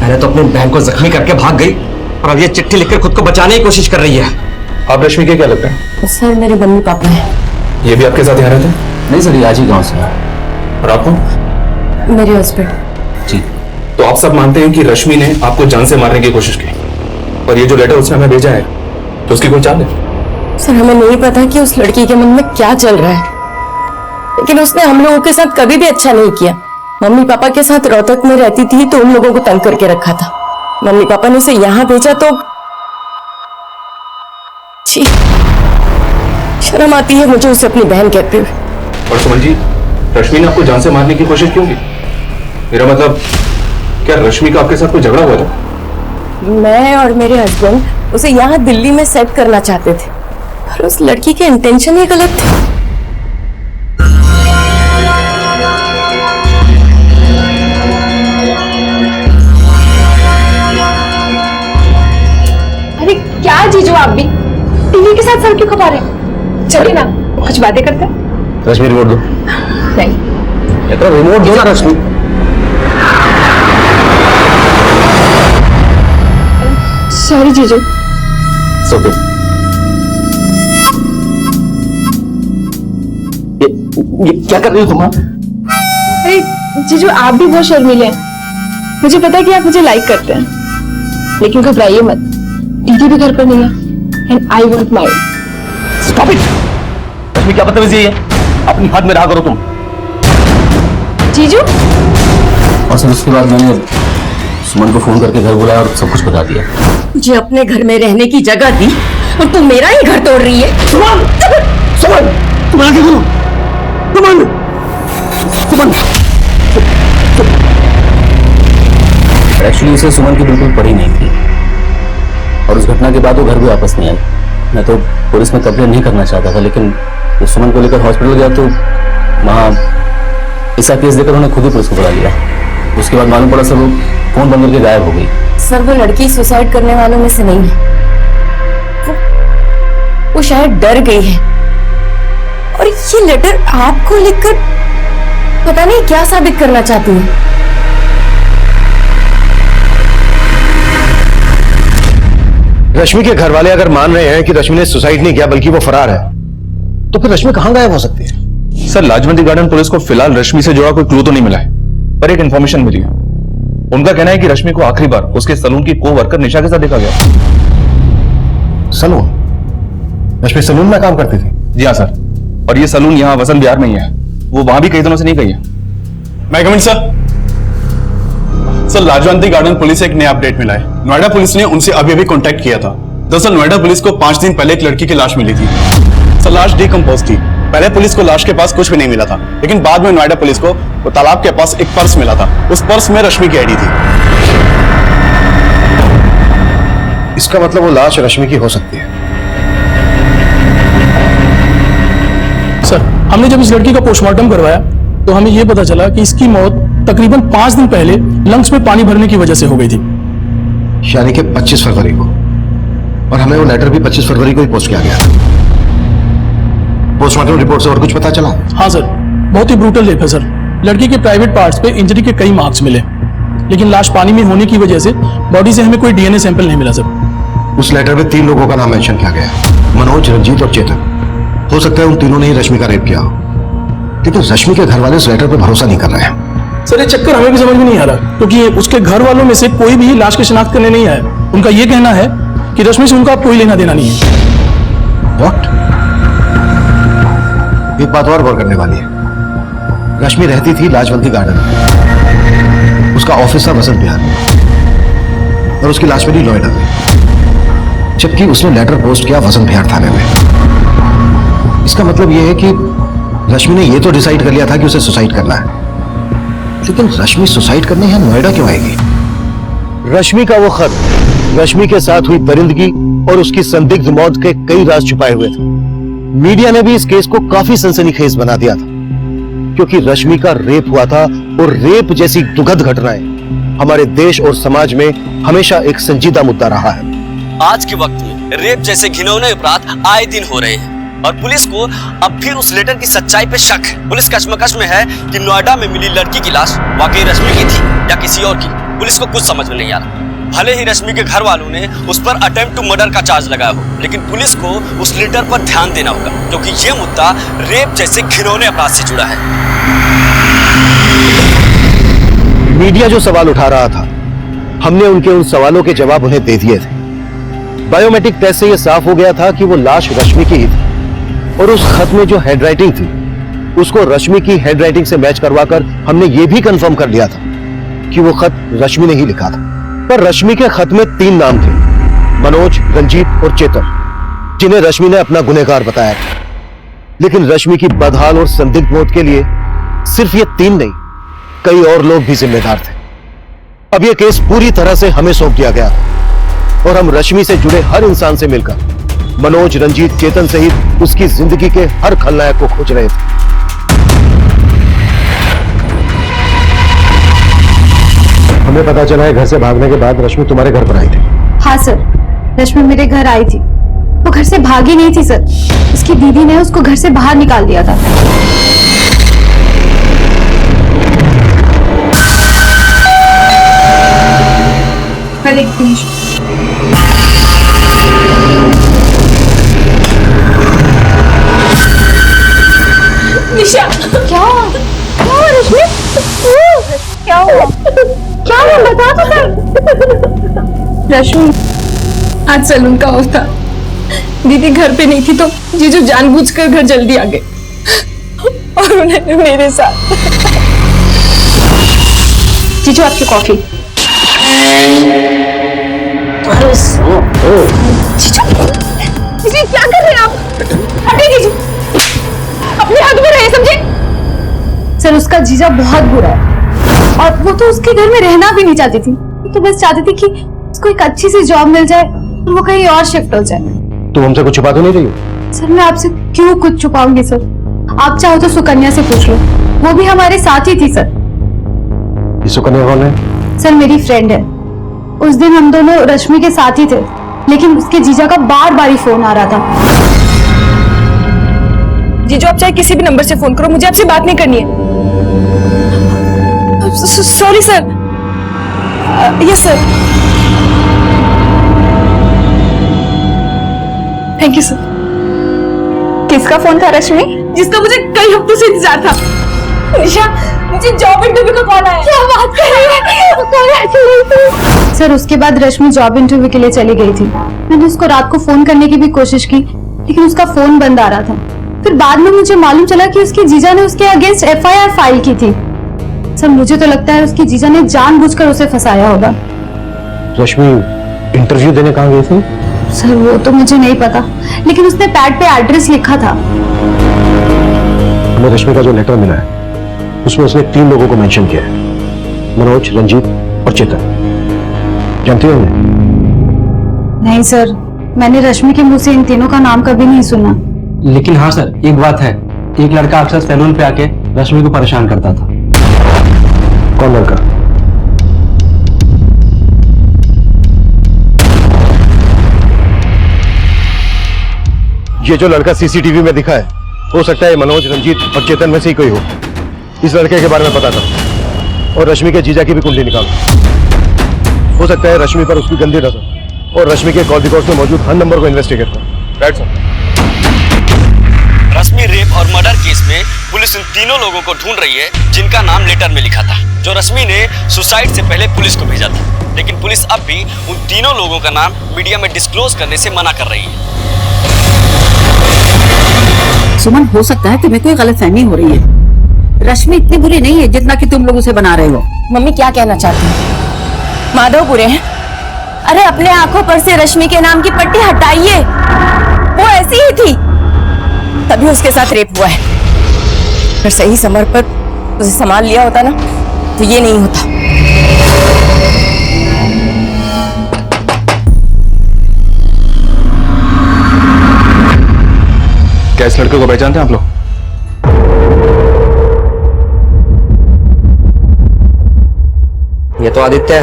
पहले तो अपनी बहन को जख्मी करके भाग गई और अब ये चिट्ठी लिखकर खुद को बचाने की कोशिश कर रही है। आप रश्मि के क्या लगता है? सर, मेरे मम्मी पापा हैं। ये भी आपके साथ यहाँ रहते हैं? नहीं सर, ये आज ही गांव से है। और आपको? मेरे हस्बैंड। जी। तो आप सब मानते हैं कि रश्मि ने आपको जान से मारने की कोशिश की और ये जो लेटर उसने हमें भेजा है तो उसकी कोई चाल है? सर, हमें नहीं पता कि उस लड़की के मन में क्या चल रहा है, लेकिन उसने हम लोगों के साथ कभी भी अच्छा नहीं किया। मम्मी पापा के साथ रोहतक में रहती थी तो उन लोगों को तंग करके रखा था। मम्मी पापा ने उसे यहाँ भेजा तो छी, शर्म आती है मुझे उसे अपनी बहन कहते हुए। और सुमन जी, रश्मि ने आपको जान से मारने की कोशिश क्यों की? मेरा मतलब, क्या रश्मि का आपके साथ कोई झगड़ा हुआ था? मैं और मेरे हस्बैंड उसे यहाँ दिल्ली में सेट करना चाहते थे, पर उस लड़की के इंटेंशन ही गलत थे। अरे क्या जीजू, आप भी टीवी के साथ सर क्यों खपा रहे हैं? चलिए ना, कुछ बातें करते हैं। रश्मि रिमोट दो। नहीं, ये तो रिमोट दो ना रश्मि। सॉरी जीजू। ओके। ये क्या कर रही हो तुम? अरे जीजू, आप भी बहुत शर्मीले हैं। मुझे पता है कि आप मुझे लाइक करते हैं, लेकिन घबराइए मत, दीदी भी घर पर नहीं है and I won't mind. Stop it. Rashmi, क्या बदतमीजी है? अपनी हद में रहा करो तुम। जीजू? और सर, उसके बाद मैंने सुमन को फोन करके घर बुलाया और सब कुछ बता दिया। मुझे अपने घर में रहने की जगह दी और तुम मेरा ही घर तोड़ रही है। सुमन! सुमन! तुम आगे करो। सुमन! सुमन! एक्चुअली इसे सुमन की बिल्कुल पड़ी नहीं थी और उस घटना के बाद वो घर भी वापस नहीं आई। मैं तो पुलिस में कंप्लेन नहीं करना चाहता था, लेकिन जब सुमन को लेकर हॉस्पिटल गया तो वहाँ इसका केस देकर उन्होंने खुद ही पुलिस को बुला लिया। उसके बाद मालूम पड़ा सर वो फोन बंद करके गायब हो गई। सर, वो लड़की सुसाइड करने वालों में से नहीं है। वो शायद डर गई है और ये लेटर आपको लिखकर पता नहीं क्या साबित करना चाहती है। रश्मि के घर वाले अगर मान रहे हैं कि रश्मि ने सुसाइड नहीं किया बल्कि वो फरार है, तो फिर रश्मि कहां गायब हो सकती है? सर, लाजवंती गार्डन पुलिस को फिलहाल रश्मि से जुड़ा कोई क्लू तो नहीं मिला है, पर एक इंफॉर्मेशन मिली है। उनका कहना है कि रश्मि को आखिरी बार उसके सलून की को वर्कर निशा के साथ देखा गया। सलून? रश्मि सलून में काम करती थी? जी हाँ सर, और ये सलून यहाँ वसंत विहार में ही है, वो वहां भी कई दिनों से नहीं गई है। मैं कमिंग सर। सर, लाजवंती गार्डन पुलिस से एक नया अपडेट मिला है। नोएडा पुलिस ने उनसे अभी अभी कांटेक्ट किया था। दरअसल नोएडा पुलिस को 5 दिन पहले एक लड़की की लाश मिली थी। सर, लाश डिकम्पोज थी। पहले पुलिस को लाश के पास कुछ भी नहीं मिला था, लेकिन बाद में नोएडा पुलिस को वो तालाब के पास एक पर्स मिला था। उस पर्स में रश्मि की आईडी थी। इसका मतलब वो लाश रश्मि की हो सकती है। सर, हमने जब इस लड़की का पोस्टमार्टम करवाया तो हमें यह पता चला कि इसकी मौत तकरीबन 5 दिन पहले लंग्स में पानी भरने की वजह से हो गई थी। यानी कि 25 फरवरी को, और हमें वो लेटर भी 25 फरवरी को ही पोस्ट किया गया। पोस्टमार्टम रिपोर्ट से और कुछ पता चला? हाँ सर, बहुत ही ब्रूटल रेप है सर। लड़की के प्राइवेट पार्ट्स पे इंजरी के कई मार्क्स मिले, लेकिन लाश पानी में होने की वजह से बॉडी से हमें कोई डीएनए सैंपल नहीं मिला सर। उस लेटर में 3 लोगों का नाम मेंशन किया गया है, मनोज, रंजीत और चेतन। हो सकता है उन तीनों ने ही रश्मि का रेप किया हो, लेकिन रश्मि के घर वाले उस लेटर पर भरोसा नहीं कर रहे हैं। सर, ये चक्कर हमें भी समझ में नहीं आ रहा, क्योंकि उसके घर वालों में से कोई भी लाश की शिनाख्त करने नहीं आया। उनका यह कहना है कि रश्मि से उनका कोई लेना देना नहीं है। What? एक बात और गौर करने वाली है। रश्मि रहती थी लाजवंती गार्डन में, उसका ऑफिस था वसंत विहार में, और उसकी लाश मिली नोएडा में, जबकि उसने लेटर पोस्ट किया वसंत विहार थाने में। इसका मतलब यह है कि रश्मि ने यह तो डिसाइड कर लिया था कि उसे सुसाइड करना है, लेकिन रश्मि सुसाइड करने यहाँ नोएडा क्यों आएगी? रश्मि का वो खत, रश्मि के साथ हुई दरिंदगी और उसकी संदिग्ध मौत के कई राज छुपाए हुए थे। मीडिया ने भी इस केस को काफी सनसनीखेज बना दिया था, क्योंकि रश्मि का रेप हुआ था, और रेप जैसी दुखद घटनाएं हमारे देश और समाज में हमेशा एक संजीदा मुद्दा रहा है। आज के वक्त में रेप जैसे घिनौने अपराध आए दिन हो रहे हैं, और पुलिस को अब फिर उस लेटर की सच्चाई पे शक है। पुलिस कश्मकश में है कि नोएडा में मिली लड़की की लाश वाकई रश्मि की थी या किसी और की। पुलिस को कुछ समझ में नहीं आ रहा। भले ही रश्मि के घर वालों ने उस पर अटेम्प्ट टू मर्डर का चार्ज लगाया हो, लेकिन पुलिस को उस लेटर पर ध्यान देना होगा, क्योंकि ये मुद्दा रेप जैसे घिनौने अपराध से जुड़ा है। मीडिया जो सवाल उठा रहा था, हमने उनके उन सवालों के जवाब उन्हें दे दिए थे। बायोमेट्रिक टेस्ट से यह साफ हो गया था कि वो लाश रश्मि की ही थी, और उस खत में जो हैंडराइटिंग थी उसको रश्मि की हैंडराइटिंग से मैच करवाकर हमने ये भी कंफर्म कर लिया था कि वो खत रश्मि ने ही लिखा था। पर रश्मि के खत में 3 नाम थे, मनोज, रंजीत और चेतन, जिन्हें रश्मि ने अपना गुनहगार बताया था। लेकिन रश्मि की बदहाल और संदिग्ध मौत के लिए सिर्फ ये 3 नहीं, कई और लोग भी जिम्मेदार थे। अब यह केस पूरी तरह से हमें सौंप दिया गया था, और हम रश्मि से जुड़े हर इंसान से मिलकर मनोज, रंजीत, चेतन सहित उसकी जिंदगी के हर खलनायक को खोज रहे थे। हमें पता चला है घर से भागने के बाद रश्मि तुम्हारे घर पर आई थी। हाँ सर, रश्मि मेरे घर आई थी। वो घर से भागी नहीं थी सर, उसकी दीदी ने उसको घर से बाहर निकाल दिया था। मैं देखती हूँ। निशा, क्या हुआ? क्या हुआ रश्मि? क्या हुआ? क्या हुआ बता तो सर। रश्मि, आज सलून का ऑफ था। दीदी घर पे नहीं थी तो जीजू जानबूझकर घर जल्दी आ गए, और उन्होंने मेरे साथ। जीजू आपकी कॉफी। जीजू क्या कर रहे हैं आप? हटिए जीजू, अपने हाथ में रहे, समझे? सर, उसका जीजा बहुत बुरा है, और वो तो उसके घर में रहना भी नहीं चाहती थी। तो बस चाहती थी कि उसको एक अच्छी सी जॉब मिल जाए और वो कहीं और शिफ्ट हो जाए। तुम हमसे कुछ छुपा तो नहीं रही हो? सर, मैं आपसे क्यों कुछ छुपाऊंगी सर? आप चाहो तो सुकन्या से पूछ लो, वो भी हमारे साथ ही थी सर। ये सुकन्या कौन है? सर, मेरी फ्रेंड है। उस दिन हम दोनों रश्मि के साथ ही थे, लेकिन उसके जीजा का बार बार ही फोन आ रहा था। जीजू, आप चाहे किसी भी नंबर से फोन करो, मुझे आपसे बात नहीं करनी है। Sorry sir. Yes sir. Thank you sir. किसका फोन था रश्मि? जिसका मुझे कई हफ्तों से इंतजार था। निशा, मुझे जॉब इंटरव्यू का कॉल आया। क्या बात कर रही है? सर, उसके बाद रश्मि जॉब इंटरव्यू के लिए चली गई थी। मैंने उसको रात को फोन करने की भी कोशिश की, लेकिन उसका फोन बंद आ रहा था। फिर बाद में मुझे मालूम चला कि उसके जीजा ने उसके अगेंस्ट FIR फाइल की थी। सर मुझे तो लगता है उसकी जीजा ने जानबूझकर उसे फंसाया होगा। रश्मि इंटरव्यू देने कहाँ गई थी? सर वो तो मुझे नहीं पता, लेकिन उसने पैड पे एड्रेस लिखा था। हमें रश्मि का जो लेटर मिला है उसमें उसने 3 लोगों को मेंशन किया है, मनोज, रंजीत और चेतन। जानती हो उन्हें? नहीं सर, मैंने रश्मि के मुंह से इन तीनों का नाम कभी नहीं सुना। लेकिन हाँ सर, एक बात है, एक लड़का अक्सर सैलून पे आके रश्मि को परेशान करता था। कौन लड़का? ये जो लड़का सीसीटीवी में दिखा है, हो सकता है मनोज, रंजीत और चेतन में से ही कोई हो। इस लड़के के बारे में पता था और रश्मि के जीजा की भी कुंडली निकालो। हो सकता है रश्मि पर उसकी गंदी नजर और रश्मि के कॉल रिकॉर्ड्स में मौजूद हर नंबर को इन्वेस्टिगेट करो। Right sir. रश्मि रेप और मर्डर केस में पुलिस इन तीनों लोगों को ढूंढ रही है जिनका नाम लेटर में लिखा था, जो रश्मि ने सुसाइड से पहले पुलिस को भेजा था। लेकिन पुलिस अब भी उन तीनों लोगों का नाम मीडिया में डिस्क्लोज करने से मना कर रही है। सुमन, हो सकता है तुम्हें कोई गलतफहमी हो रही है। रश्मि इतनी बुरी नहीं है जितना कि तुम लोग उसे बना रहे हो। मम्मी क्या कहना चाहती हैं? माधव बुरे हैं? अरे अपने आंखों पर से रश्मि के नाम की पट्टी हटाइए। वो ऐसी ही थी, तभी उसके साथ रेप हुआ है। अगर सही समय पर उसे संभाल लिया होता ना तो ये नहीं होता। क्या इस लड़के को पहचानते हैं आप लोग? ये तो आदित्य है।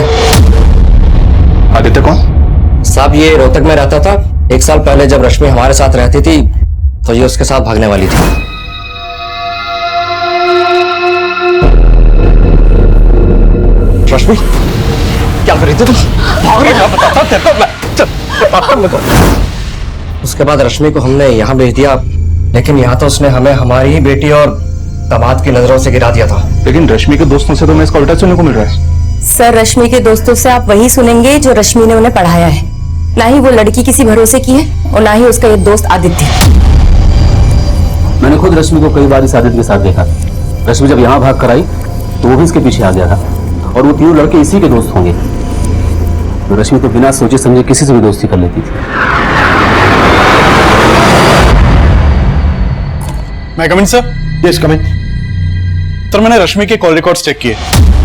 आदित्य कौन? साहब ये रोहतक में रहता था। 1 साल पहले जब रश्मि हमारे साथ रहती थी तो ये उसके साथ भागने वाली थी। रश्मि क्या कर रही थी तुम? भाग रही? बताता तेरे को। उसके बाद रश्मि को हमने यहाँ भेज दिया, लेकिन यहाँ तो उसने हमें हमारी ही बेटी और दामाद की नजरों से गिरा दिया था। लेकिन रश्मि के दोस्तों से तो मैं इसका उल्टा सुनने को मिल रहा है। सर रश्मि के दोस्तों से आप वही सुनेंगे जो रश्मि ने उन्हें पढ़ाया है। ना ही वो लड़की किसी भरोसे की है और ना ही उसका ये दोस्त आदित्य। मैंने खुद रश्मि को कई बार इस आदित्य के साथ देखा। रश्मि जब यहाँ भाग कर आई तो वो भी इसके पीछे आ गया था और वो तीनों लड़के इसी के दोस्त होंगे। तो रश्मि तो बिना सोचे समझे किसी से भी दोस्ती कर लेती थी। मैं कम इन सर? यस कम इन। सर मैंने रश्मि के कॉल रिकॉर्ड्स चेक किए।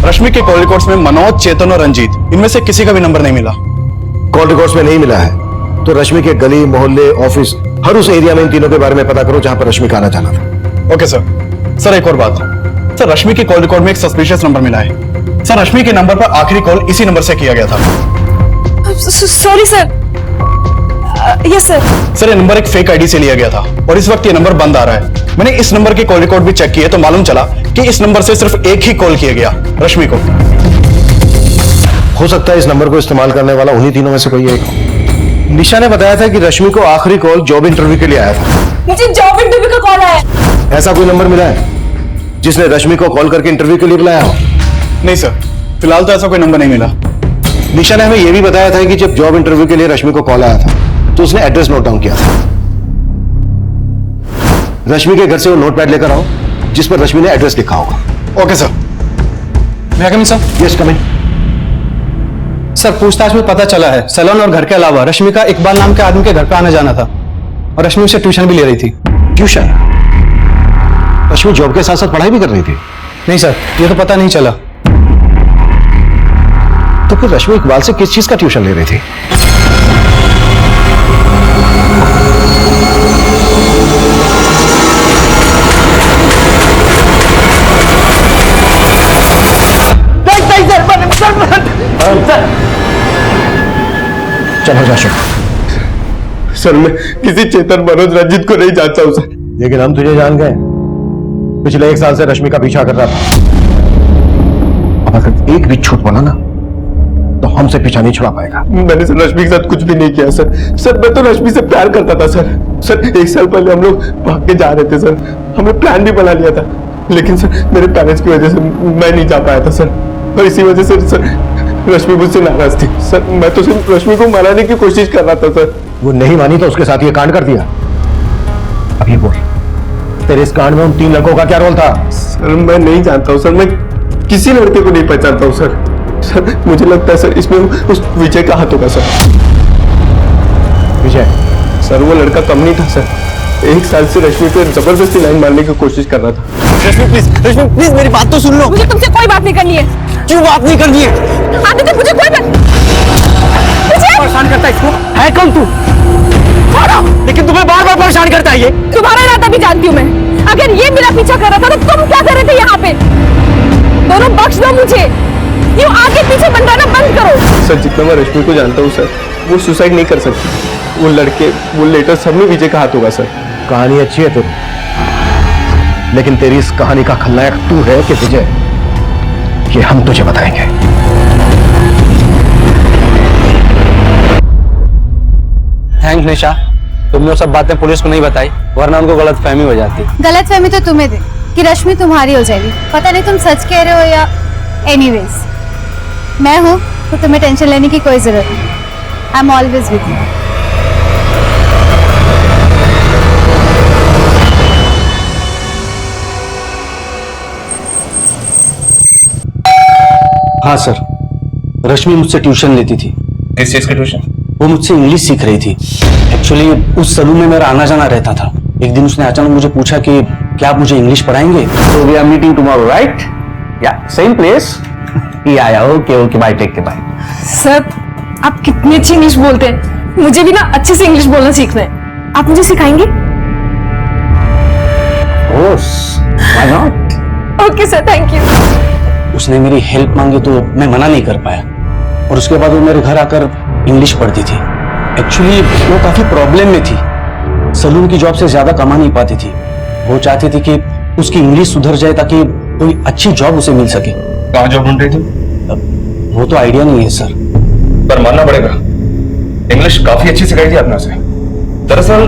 रश्मि के कॉल रिकॉर्ड्स में मनोज, चेतन और रंजीत इनमें से किसी का भी नंबर नहीं मिला। कॉल रिकॉर्ड्स में नहीं मिला है तो रश्मि के गली, मोहल्ले, ऑफिस, हर उस एरिया में इन तीनों के बारे में पता करो जहां पर रश्मि का आना जाना था। Okay sir. सर एक और बात, सर रश्मि के कॉल रिकॉर्ड में एक सस्पिशियस नंबर मिला है। सर रश्मि के नंबर पर आखिरी कॉल इसी नंबर से किया गया था। Sorry sir. Yes sir. Sir ये नंबर एक फेक आईडी से लिया गया था और इस वक्त ये नंबर बंद आ रहा है। मैंने इस नंबर के कॉल रिकॉर्ड भी चेक किए तो मालूम चला कि इस नंबर से सिर्फ एक ही कॉल किया गया, रश्मि को। हो सकता है इस नंबर को इस्तेमाल करने वाला उन्हीं तीनों में से कोई एक। निशा ने बताया था कि रश्मि को आखिरी कॉल जॉब इंटरव्यू के लिए आया था। मुझे जॉब इंटरव्यू का कॉल आया। ऐसा कोई नंबर मिला है जिसने रश्मि को कॉल करके इंटरव्यू के लिए बुलाया हो? नहीं सर, फिलहाल तो ऐसा कोई नंबर नहीं मिला। निशा ने हमें यह भी बताया था कि जब जॉब इंटरव्यू के लिए रश्मि को कॉल आया था तो उसने एड्रेस नोट डाउन किया था। रश्मि के घर से वो नोटपैड लेकर आओ जिस पर रश्मि ने एड्रेस लिखा होगा। Okay sir. मैं कम इन सर? यस कम इन। सर पूछताछ में पता चला है सैलून और घर के अलावा रश्मि का इकबाल नाम के आदमी के घर पर आना जाना था और रश्मि उसे ट्यूशन भी ले रही थी। ट्यूशन? रश्मि जॉब के साथ साथ पढ़ाई भी कर रही थी? नहीं सर, ये तो पता नहीं चला। तो फिर रश्मि इकबाल से किस चीज का ट्यूशन ले रही थी? चलो जा सर मैं किसी चेतन, मनोज, रंजीत को नहीं जानता हूं सर। लेकिन हम तुझे जान गए। पिछले 1 साल से रश्मि का पीछा कर रहा था। अब अगर एक भी छूट बोला ना तो हमसे पीछा नहीं छुड़ा पाएगा। मैंने सर रश्मि के साथ कुछ भी नहीं किया सर। सर मैं तो रश्मि से प्यार करता था सर। सर 1 साल पहले हम लोग भाग के जा रहे थे सर। हमने प्लान भी बना लिया था, लेकिन सर मेरे पेरेंट्स की वजह से मैं नहीं जा पाया था सर। और इसी वजह से सर रश्मि मुझसे नाराज थी सर। मैं तो सिर्फ रश्मि को मनाने की कोशिश कर रहा था सर। वो नहीं मानी तो उसके साथ ये कांड कर दिया। अब ये बोल, तेरे इस कांड में उन 3 लड़कों का क्या रोल था? सर मैं नहीं जानता हूँ सर, मैं किसी लड़के को नहीं पहचानता हूँ सर। सर मुझे लगता है सर इसमें उस विजय का हाथ होगा सर। विजय? सर वो लड़का कम नहीं था सर, 1 साल से रश्मि पे जबरदस्ती लाइन मारने की कोशिश कर रहा था। रश्मि प्लीज मेरी बात तो सुन लो। मुझे तुमसे कोई बात नहीं करनी है। क्यों बात नहीं करनी है? आदित्य मुझे कोई बात परेशान करता है इसको? है कौन तू? लेकिन तुम्हें बार बार परेशान करता है ये। तुम्हारा इरादा भी जानती हूँ मैं। अगर ये मेरा पीछा कर रहा था तो तुम क्या कर रहे थे यहाँ पे? दोनों बख्श दो मुझे, यूँ आगे पीछे बनवाना बंद करो। सर जितना मैं रश्मि को जानता हूँ सर, वो सुसाइड नहीं कर सकती। वो लड़के, वो लेटर सब में विजय का हाथ होगा सर। कहानी अच्छी है तेरी, लेकिन तेरी इस कहानी का खलनायक तू है कि विजय, ये हम तुझे बताएंगे। थैंक्स निशा, तुमने वो सब बातें पुलिस को नहीं बताई, वरना उनको गलतफहमी हो जाती। गलतफहमी तो तुम्हें थी कि रश्मि तुम्हारी हो जाएगी। पता नहीं तुम सच कह रहे हो या एनीवेज मैं हूँ तो तुम्हें टेंशन लेने की कोई जरूरत नहीं। I am always with you. हाँ सर, रश्मि मुझसे ट्यूशन लेती थी। किस चीज की ट्यूशन? वो मुझसे इंग्लिश सीख रही थी। एक्चुअली उस सलून में मेरा आना जाना रहता था। एक दिन उसने अचानक मुझे पूछा कि क्या आप मुझे इंग्लिश पढ़ाएंगे? So we are meeting tomorrow, right? Yeah, same place. Yeah, okay, bye, take care, bye. Sir आप कितनी अच्छी इंग्लिश बोलते हैं, मुझे भी ना अच्छे से इंग्लिश बोलना सीखना है। आप मुझे सिखाएंगे? Course, why not? Okay sir, thank you. उसने मेरी हेल्प मांगी तो मैं मना नहीं कर पाया, और उसके बाद वो मेरे घर आकर इंग्लिश पढ़ती थी। एक्चुअली वो काफी प्रॉब्लम में थी, सलून की जॉब से ज्यादा कमा नहीं पाती थी। वो चाहती थी कि उसकी इंग्लिश सुधर जाए ताकि कोई अच्छी जॉब उसे मिल सके। कहाँ जॉब ढूंढ रही थी? वो तो आइडिया नहीं है सर। पर मानना पड़ेगा, इंग्लिश काफी अच्छी सिखाई थी आपने उसे। दरअसल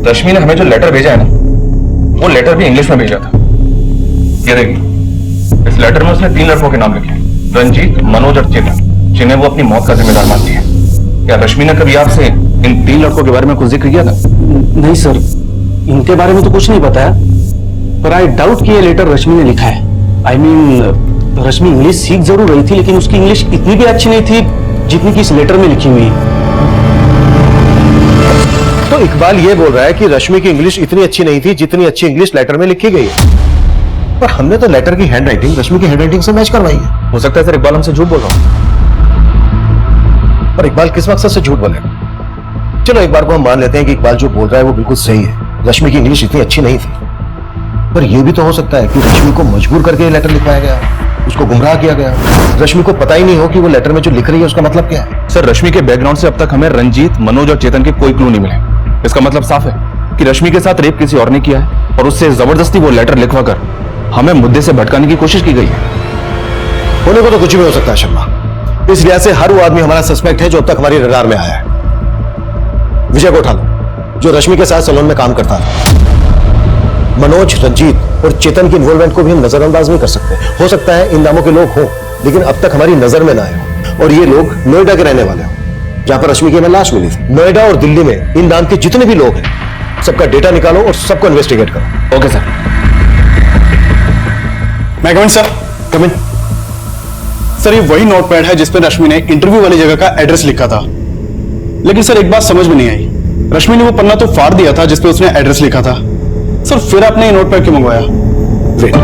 रश्मि ने हमें जो लेटर भेजा है ना, वो लेटर भी इंग्लिश में भेजा था। ये देखिए, इस लेटर में उसने 3 लड़कों के नाम लिखे, रंजीत, मनोज और चेतन, जिन्हें वो अपनी मौत का जिम्मेदार मानती है। क्या रश्मि ने कभी आपसे इन 3 लड़कों के बारे में कुछ जिक्र किया था? नहीं सर, इनके बारे में तो कुछ नहीं बताया, पर आई डाउट कि ये लेटर रश्मि ने लिखा है। आई मीन रश्मि इंग्लिश सीख जरूर रही थी, लेकिन उसकी इंग्लिश इतनी भी अच्छी नहीं थी जितनी कि इस लेटर में लिखी हुई है। तो इकबाल ये बोल रहा है कि रश्मि की इंग्लिश इतनी अच्छी नहीं थी जितनी अच्छी इंग्लिश लेटर में लिखी गई है। पर हमने तो लेटर की हैंडराइटिंग रश्मि की हैंडराइटिंग से मैच करवाई है। हो सकता है सर इकबाल हमसे झूठ बोल रहा हूं। पर इकबाल किस मकसद से झूठ बोलेगा? चलो एक बार को हम मान लेते हैं कि इकबाल जो बोल रहा है वो बिल्कुल सही है, रश्मि की इंग्लिश इतनी अच्छी नहीं थी। पर यह भी तो हो सकता है कि रश्मि को मजबूर करके ये लेटर लिखवाया गया, उसको गुमराह किया गया। रश्मि को पता ही नहीं हो कि वो लेटर में जो लिख रही है उसका मतलब क्या है। सर रश्मि के बैकग्राउंड से अब तक हमें रंजीत, मनोज और चेतन के कोई क्लू नहीं मिले। इसका मतलब साफ है कि रश्मि के साथ रेप किसी और ने किया है और उससे जबरदस्ती वो लेटर लिखवाकर हमें मुद्दे से भटकाने की कोशिश की गई है। होने को तो कुछ भी हो सकता है शर्मा। इस लिहाज से हर वो आदमी हमारा सस्पेक्ट है जो अब तक हमारी रडार में आया है। विजय को उठा लो, जो रश्मि के साथ सैलून में काम करता था। मनोज, रंजीत और चेतन की इन्वॉल्वमेंट को भी हम नजरअंदाज नहीं कर सकते। हो सकता है इन नामों के लोग हों, लेकिन अब तक हमारी नजर में ना आए हो। और ये लोग नोएडा के रहने वाले हों, जहां पर रश्मि की हमें लाश मिली थी। नोएडा और दिल्ली में इन नाम के जितने भी लोग हैं, सबका डेटा निकालो और सबको इन्वेस्टिगेट करो। Okay sir. मैं कमिंग सर? कमिंग। सर ये वही नोटपैड है जिसपे रश्मि ने इंटरव्यू वाली जगह का एड्रेस लिखा था। लेकिन सर एक बात समझ में नहीं आई, रश्मि ने वो पन्ना तो फाड़ दिया था जिसपे उसने एड्रेस लिखा था। सर फिर आपने ये नोटपैड क्यों मंगवाया? वेट,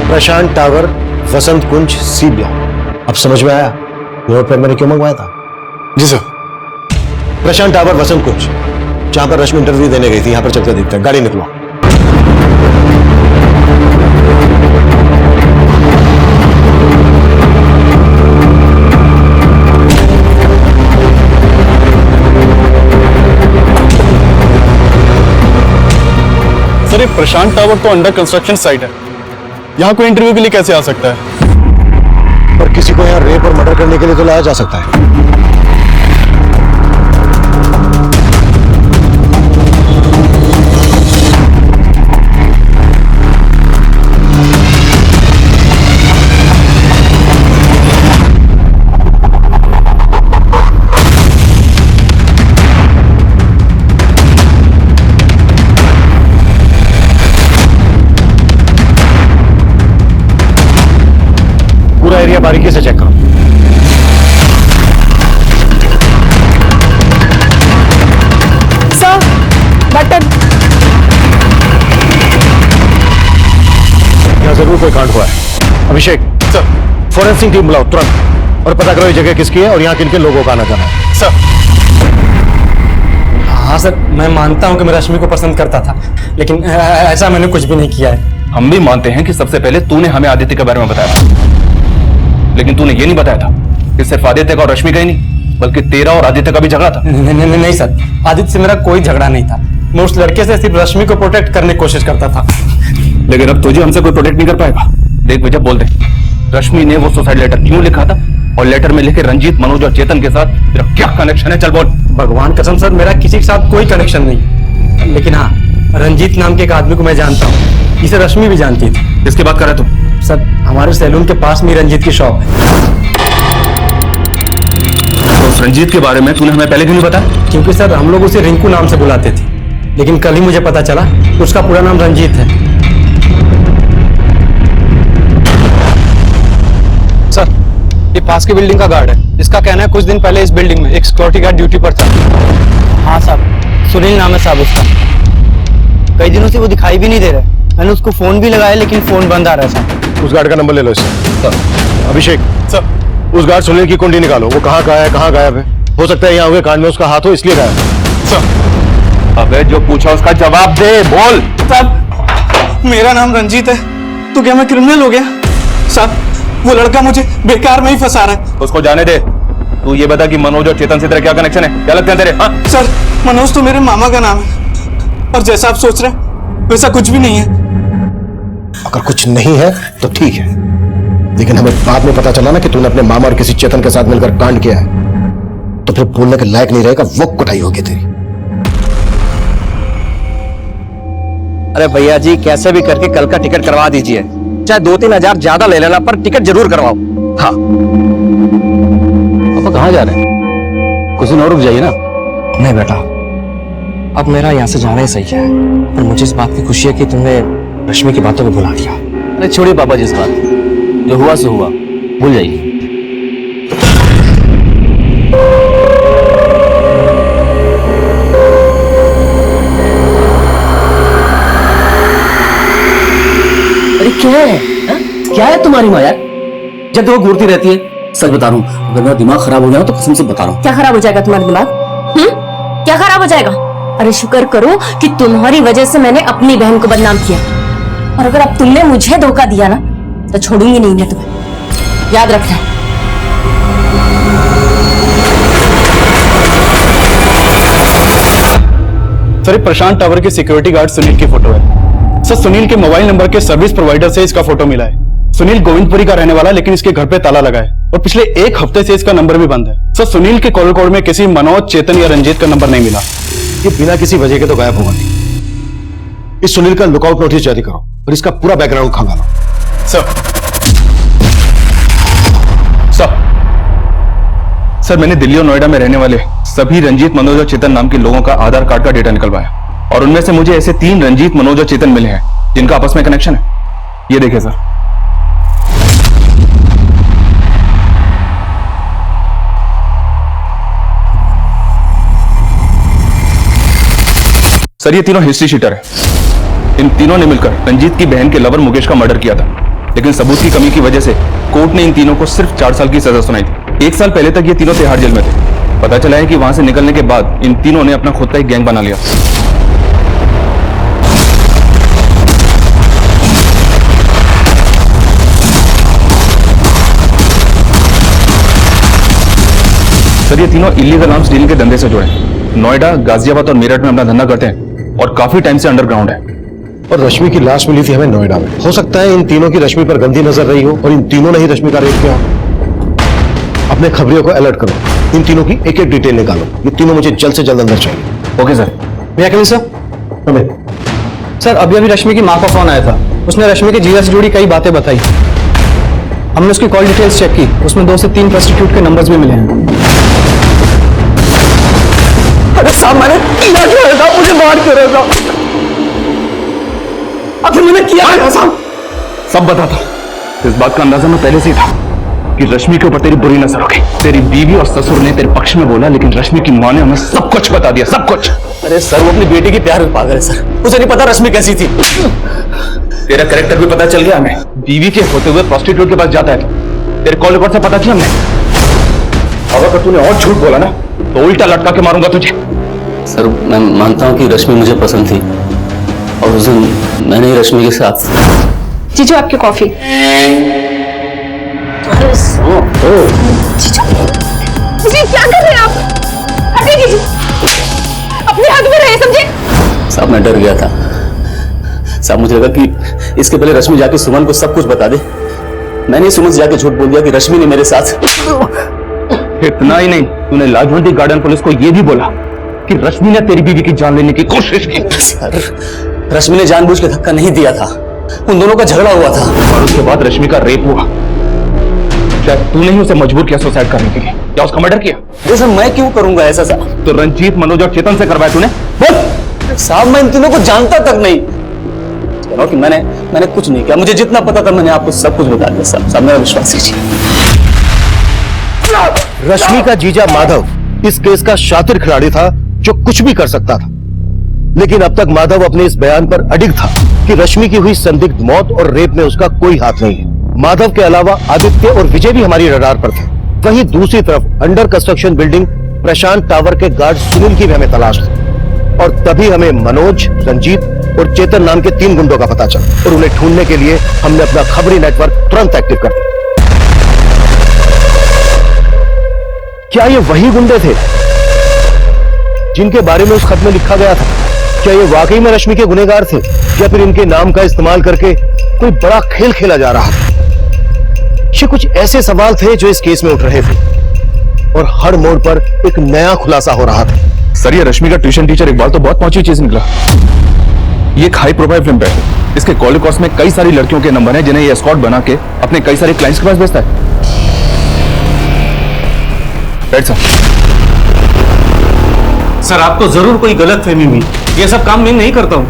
प्रशांत टावर, वसंत कुंज, सी ब्लॉक। अब समझ में आया नोटपैड मैंने क्यों मंगवाया था? जी सर। प्रशांत टावर, वसंत कुंज, जहां पर रश्मि इंटरव्यू देने गई थी। यहां पर चलकर देखते हैं। गाड़ी निकलो। सर ये प्रशांत टावर तो अंडर कंस्ट्रक्शन साइट है, यहाँ कोई इंटरव्यू के लिए कैसे आ सकता है? पर किसी को यहाँ रेप और मर्डर करने के लिए तो लाया जा सकता है। बारीकी से चेक करो। Sir button. यहाँ जरूर कोई कांड हुआ है। अभिषेक सर, फोरेंसिक टीम बुलाओ तुरंत और पता करो ये जगह किसकी है और यहाँ किन किन लोगों का आना जाना है। सर। हाँ सर, मैं मानता हूँ कि मैं रश्मि को पसंद करता था, लेकिन ऐसा मैंने कुछ भी नहीं किया है। हम भी मानते हैं कि सबसे पहले तूने हमें आदित्य के बारे में बताया था, लेकिन तूने ये नहीं बताया था कि सिर्फ आदित्य का और रश्मि का ही नहीं, बल्कि तेरा और आदित्य का भी झगड़ा था। नहीं सर, आदित्य से मेरा कोई झगड़ा नहीं था। मैं उस लड़के से सिर्फ रश्मि को प्रोटेक्ट करने की कोशिश करता था। लेकिन अब तुझे हमसे कोई प्रोटेक्ट नहीं कर पाएगा। देख विजय, बोल दे, रश्मि ने वो सुसाइड लेटर क्यों लिखा था और लेटर में लिखे रंजीत, मनोज और चेतन के साथ तेरा क्या कनेक्शन है? चल बोल। भगवान कसम सर, मेरा किसी के साथ कोई कनेक्शन नहीं, लेकिन हाँ, रंजीत नाम के एक आदमी को मैं जानता हूँ, इसे रश्मि भी जानती थी। किसकी बात कर रहा है तू? सर, हमारे सैलून के पास में रंजीत की शॉप है। तो उस रंजीत के बारे में तूने हमें पहले क्यों नहीं बताया? क्योंकि सर हम लोग उसे रिंकू नाम से बुलाते थे, लेकिन कल ही मुझे पता चला उसका पूरा नाम रंजीत है। सर, ये पास की बिल्डिंग का गार्ड है। इसका कहना है कुछ दिन पहले इस बिल्डिंग में एक सिक्योरिटी गार्ड ड्यूटी पर था। हाँ साहब, सुनील नाम है साहब उसका। कई दिनों से वो दिखाई भी नहीं दे रहा। मैंने उसको फोन भी लगाया, लेकिन फोन बंद आ रहा है साहब। उस गार्ड का नंबर ले लो इससे। अभिषेक सर, उस गार्ड सुनील की कुंडली निकालो। वो कहाँ है, कहाँ गायब है? हो सकता है यहाँ हुए कांड में उसका हाथ हो, इसलिए गायब है। सर। अबे जो पूछा उसका जवाब दे, बोल। साहब, मेरा नाम रंजीत है, तो क्या मैं क्रिमिनल हो गया? साहब, वो लड़का मुझे बेकार में ही फंसा रहा है। उसको जाने दे। तू ये बता कि मनोज और चेतन से तेरा क्या कनेक्शन है? क्या लगता है तेरे? हाँ? सर, मनोज तो मेरे मामा का नाम है, और जैसा आप सोच रहे हैं वैसा कुछ भी नहीं है। अगर कुछ नहीं है तो ठीक है, लेकिन हमें बाद में पता चला ना कि तूने अपने मामा और किसी चेतन के साथ मिलकर कांड किया है, तो फिर बोलने के लायक नहीं रहेगा, वो कुटाई होगी तेरी। अरे भैया जी, कैसे भी करके कल का टिकट करवा दीजिए, चाहे 2-3 हजार ज्यादा ले लेना, पर टिकट जरूर करवाओ। हाँ। पापा कहाँ जा रहे हैं? कुछ दिन और रुक जाइए ना। नहीं बेटा, अब मेरा यहाँ से जाना ही सही है, पर मुझे इस बात की खुशी है कि तुमने रश्मि की बातों को भुला दिया। अरे छोड़िए पापा जी इस बात, जो हुआ सो हुआ, भूल जाइए। अरे क्या है? हा? क्या है तुम्हारी माँ यार? जब देखो घूरती रहती है। सच बता रहा हूँ, अगर मेरा दिमाग खराब हो गया तो कसम से बता रहा हूँ। क्या खराब हो जाएगा तुम्हारा दिमाग? क्या खराब हो जाएगा? अरे शुक्र करो कि तुम्हारी वजह से मैंने अपनी बहन को बदनाम किया, और अगर अब तुमने मुझे धोखा दिया ना तो छोड़ूंगी नहीं मैं तुम्हें, याद रखना। सर, ये प्रशांत टावर के सिक्योरिटी गार्ड सुनील की फोटो है। सर, सुनील के मोबाइल नंबर के सर्विस प्रोवाइडर से इसका फोटो मिला है। सुनील गोविंदपुरी का रहने वाला, लेकिन इसके घर पे ताला लगा है और पिछले 1 हफ्ते से इसका नंबर भी बंद है। सर, सुनील के कॉल रिकॉर्ड में किसी मनोज, चेतन या रंजीत का नंबर नहीं मिला। ये बिना किसी वजह के तो गायब होगा नहीं। इस सुनील का लुकआउट नोटिस जारी करो और इसका पूरा बैकग्राउंड खंगालो। सर, मैंने दिल्ली और नोएडा में रहने वाले सभी रंजीत, मनोज और चेतन नाम के लोगों का आधार कार्ड का डेटा निकलवाया, और उनमें से मुझे ऐसे 3 रंजीत, मनोज और चेतन मिले हैं जिनका आपस में कनेक्शन है। ये देखिए सर। सर, ये तीनों हिस्ट्री शीटर है। इन तीनों ने मिलकर रंजीत की बहन के लवर मुकेश का मर्डर किया था, लेकिन सबूत की कमी की वजह से कोर्ट ने इन तीनों को सिर्फ 4 साल की सजा सुनाई थी। 1 साल पहले तक ये तीनों तिहाड़ जेल में थे। पता चला है कि वहां से निकलने के बाद इन तीनों ने अपना खुद का एक गैंग बना लिया। सर, ये तीनों इलीगल आर्म्स डीलिंग के धंधे से जुड़े हैं। नोएडा, गाजियाबाद और मेरठ में अपना धंधा करते हैं और काफी टाइम से अंडरग्राउंड है। और रश्मि की लाश मिली थी हमें नोएडा में। हो सकता है इन तीनों की रश्मि पर गंदी नजर रही हो और इन तीनों ने ही रश्मि का रेप किया हो। अपने खबरियों को अलर्ट करो, इन तीनों की एक-एक डिटेल निकालो। ये तीनों मुझे जल्द से जल्द अंदर चाहिए। Okay sir. भैया कभी सर? सर, अभी रश्मि की माँ का फोन आया था। उसने रश्मि के जीजा से जुड़ी कई बातें बताई। हमने उसकी कॉल डिटेल्स चेक की, उसमें 2 से 3 प्रोस्टिट्यूट के नंबर्स भी मिले हैं। अरे साहब, मैंने किया क्या था? मुझे मार कर रहा था। आखिर मैंने किया क्या साहब? सब बता था। इस बात का अंदाजा मैं पहले से ही था। कि रश्मि के ऊपर तेरी बुरी नजर होगी। तेरी बीवी और ससुर ने तेरे पक्ष में बोला, लेकिन रश्मि की माँ ने हमें सब कुछ बता दिया, सब कुछ। अरे सर, वो अपनी बेटी की प्यार में पागल है सर, उसे नहीं पता रश्मि कैसी थी। तेरा कैरेक्टर भी पता चल गया हमें। बीवी के होते हुए प्रोस्टिट्यूट के पास जाता है, तेरे कॉल रिकॉर्ड से पता किया हमने। अगर तूने और झूठ बोला ना तो उल्टा लटका के मारूंगा तुझे। सर मैं मानता हूँ कि रश्मि मुझे पसंद थी और उस दिन मैंने ही रश्मि के साथ। जीजू आपकी कॉफी। जीजू क्या कर रहे हैं आप? हटिए जीजू, अपने हाथ में रहे, समझे? साहब मैं डर गया था साहब, मुझे लगा कि इसके पहले रश्मि जाके सुमन को सब कुछ बता दे। मैंने सुमन से जाके झूठ बोल दिया कि रश्मि ने मेरे साथ। इतना ही नहीं, तूने लाजवंती गार्डन पुलिस को यह भी बोला कि रश्मि ने तेरी बीवी की जान लेने की कोशिश की। सर रश्मि ने जानबूझ के धक्का नहीं दिया था, उन दोनों का झगड़ा हुआ था और उसके बाद रश्मि का रेप हुआ। शायद तूने ही उसे मजबूर किया सुसाइड करने के लिए, क्या उसका मर्डर किया? अरे सर मैं क्यों करूंगा ऐसा साहब? तो रंजीत, मनोज और चेतन से करवाया तूने? बोल साहब, मैं इन तीनों को जानता तक नहीं। कि मैंने कुछ नहीं किया, मुझे जितना पता था मैंने आपको सब कुछ बता दिया साहब, मेरा विश्वास कीजिए। रश्मि का जीजा माधव इस केस का शातिर खिलाड़ी था जो कुछ भी कर सकता था, लेकिन अब तक माधव अपने इस बयान पर अडिग था कि रश्मि की हुई संदिग्ध मौत और रेप में उसका कोई हाथ नहीं है। माधव के अलावा आदित्य और विजय भी हमारी रडार पर थे। वहीं दूसरी तरफ अंडर कंस्ट्रक्शन बिल्डिंग प्रशांत टावर के गार्ड सुनील की भी हमें तलाश थी और तभी हमें मनोज, रंजीत और चेतन नाम के 3 गुंडों का पता चला और उन्हें ढूंढने के लिए हमने अपना खबरी नेटवर्क तुरंत एक्टिव कर दिया। क्या ये वही गुंडे थे जिनके बारे में उस खत में लिखा गया था? क्या ये वाकई में रश्मि के गुनहगार थे या फिर इनके नाम का इस्तेमाल करके कोई बड़ा खेल खेला जा रहा था? ये कुछ ऐसे सवाल थे जो इस केस में उठ रहे थे और हर मोड़ पर एक नया खुलासा हो रहा था। सर ये रश्मि का ट्यूशन टीचर इकबाल तो बहुत पहुंची चीज निकला। ये एक हाई प्रोफाइल फिल्म है, इसके कॉल कॉस्ट में कई सारी लड़कियों के नंबर हैं जिन्हें ये एस्कॉर्ट बना के अपने कई सारे क्लाइंट्स के पास भेजता है। सर आपको जरूर कोई गलत फहमी हुई, ये सब काम मैं नहीं करता हूँ।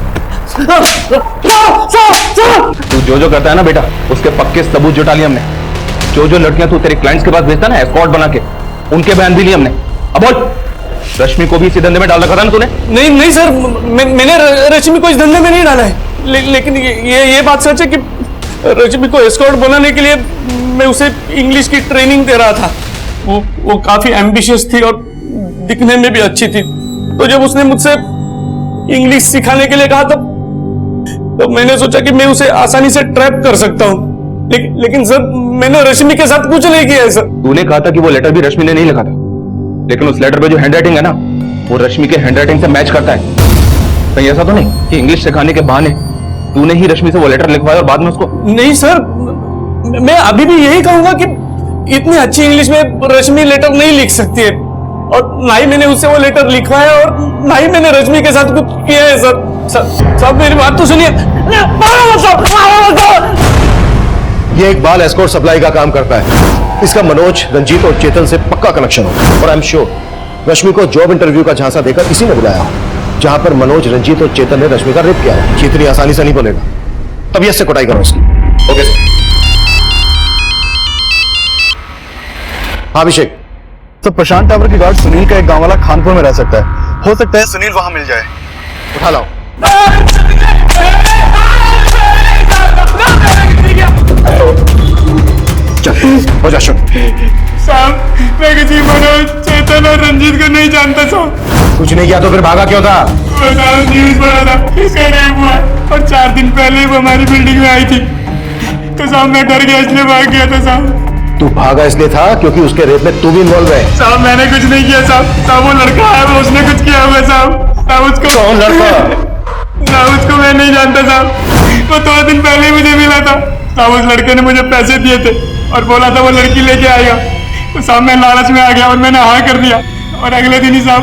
तू जो करता है ना बेटा, उसके पक्के सबूत जुटा लिए हमने। जो लड़कियां तू तेरे क्लाइंट्स के पास भेजता है ना एस्कॉर्ट बना के, उनके बयान भी लिए हमने। अब बोल, रश्मि को भी इसी धंधे में डाल रखा था ना तूने? नहीं सर, मैंने रश्मि को इस धंधे में नहीं डाला है, लेकिन ये बात सच है कि रश्मि को एस्कॉर्ट बनाने के लिए मैं उसे इंग्लिश की ट्रेनिंग दे रहा था। वो काफी एम्बिशियस थी और दिखने में भी अच्छी थी, तो जब उसने मुझसे इंग्लिश सिखाने के लिए कहा तो मैंने सोचा कि मैं उसे आसानी से ट्रैप कर सकता हूँ, लेकिन सर मैंने रश्मि के साथ कुछ नहीं किया है सर। तूने कहा था कि वो लेटर भी रश्मि ने नहीं लिखा था, लेकिन उस लेटर पे जो हैंडराइटिंग है ना, वो रश्मि के हैंडराइटिंग से मैच करता है। कहीं ऐसा तो नहीं कि इंग्लिश सिखाने के बहाने तूने ही रश्मि से वो लेटर लिखवाया और बाद में उसको? नहीं सर, मैं अभी भी यही कहूंगा कि इतनी अच्छी इंग्लिश में रश्मि लेटर नहीं लिख सकती है, और ना ही मैंने उससे वो लेटर लिखवाया और ना ही मैंने रश्मि के साथ कुछ किया है सर। सब मेरी बात तो सुनिए। ये इकबाल एस्कॉर्ट सप्लाई का काम करता है। इसका मनोज, रंजीत और चेतन से पक्का कनेक्शन हो और आई एम श्योर रश्मि को जॉब इंटरव्यू का झांसा देकर इसी ने बुलाया हो, जहां पर मनोज, रंजीत और चेतन ने रश्मि का रेप किया है। इतनी आसानी से नहीं बोलेगा, तबीयत से कुटाई करो इसकी। Okay sir. हाँ अभिषेक। तो प्रशांत टावर के गार्ड सुनील का एक गांव वाला खानपुर में रह सकता है, हो सकता है सुनील वहां मिल जाए। उठा लाओ। हो जा साहब, मैं किसी मनोज, चेतन और रंजीत को नहीं जानता साहब। कुछ नहीं किया तो फिर भागा क्यों था? न्यूज पढ़ा था, इसका रेप हुआ और 4 दिन पहले वो हमारी बिल्डिंग में आई थी, तो साहब मैं डर गया इसलिए भाग गया था साहब। तू भागा इसलिए था क्योंकि उसके रेप में तू भी इन्वॉल्व है? साहब मैंने कुछ नहीं किया साहब, वो लड़का है, वो उसने कुछ किया हुआ साहब। उसको कौन लड़का? उसको मैं नहीं जानता साहब, वो 2 दिन पहले मुझे मिला था साहब। उस लड़के ने मुझे पैसे दिए थे और बोला था वो लड़की लेके आएगा, तो साहब मैं लालच में आ गया और मैंने हाँ कर दिया, और अगले दिन ही साहब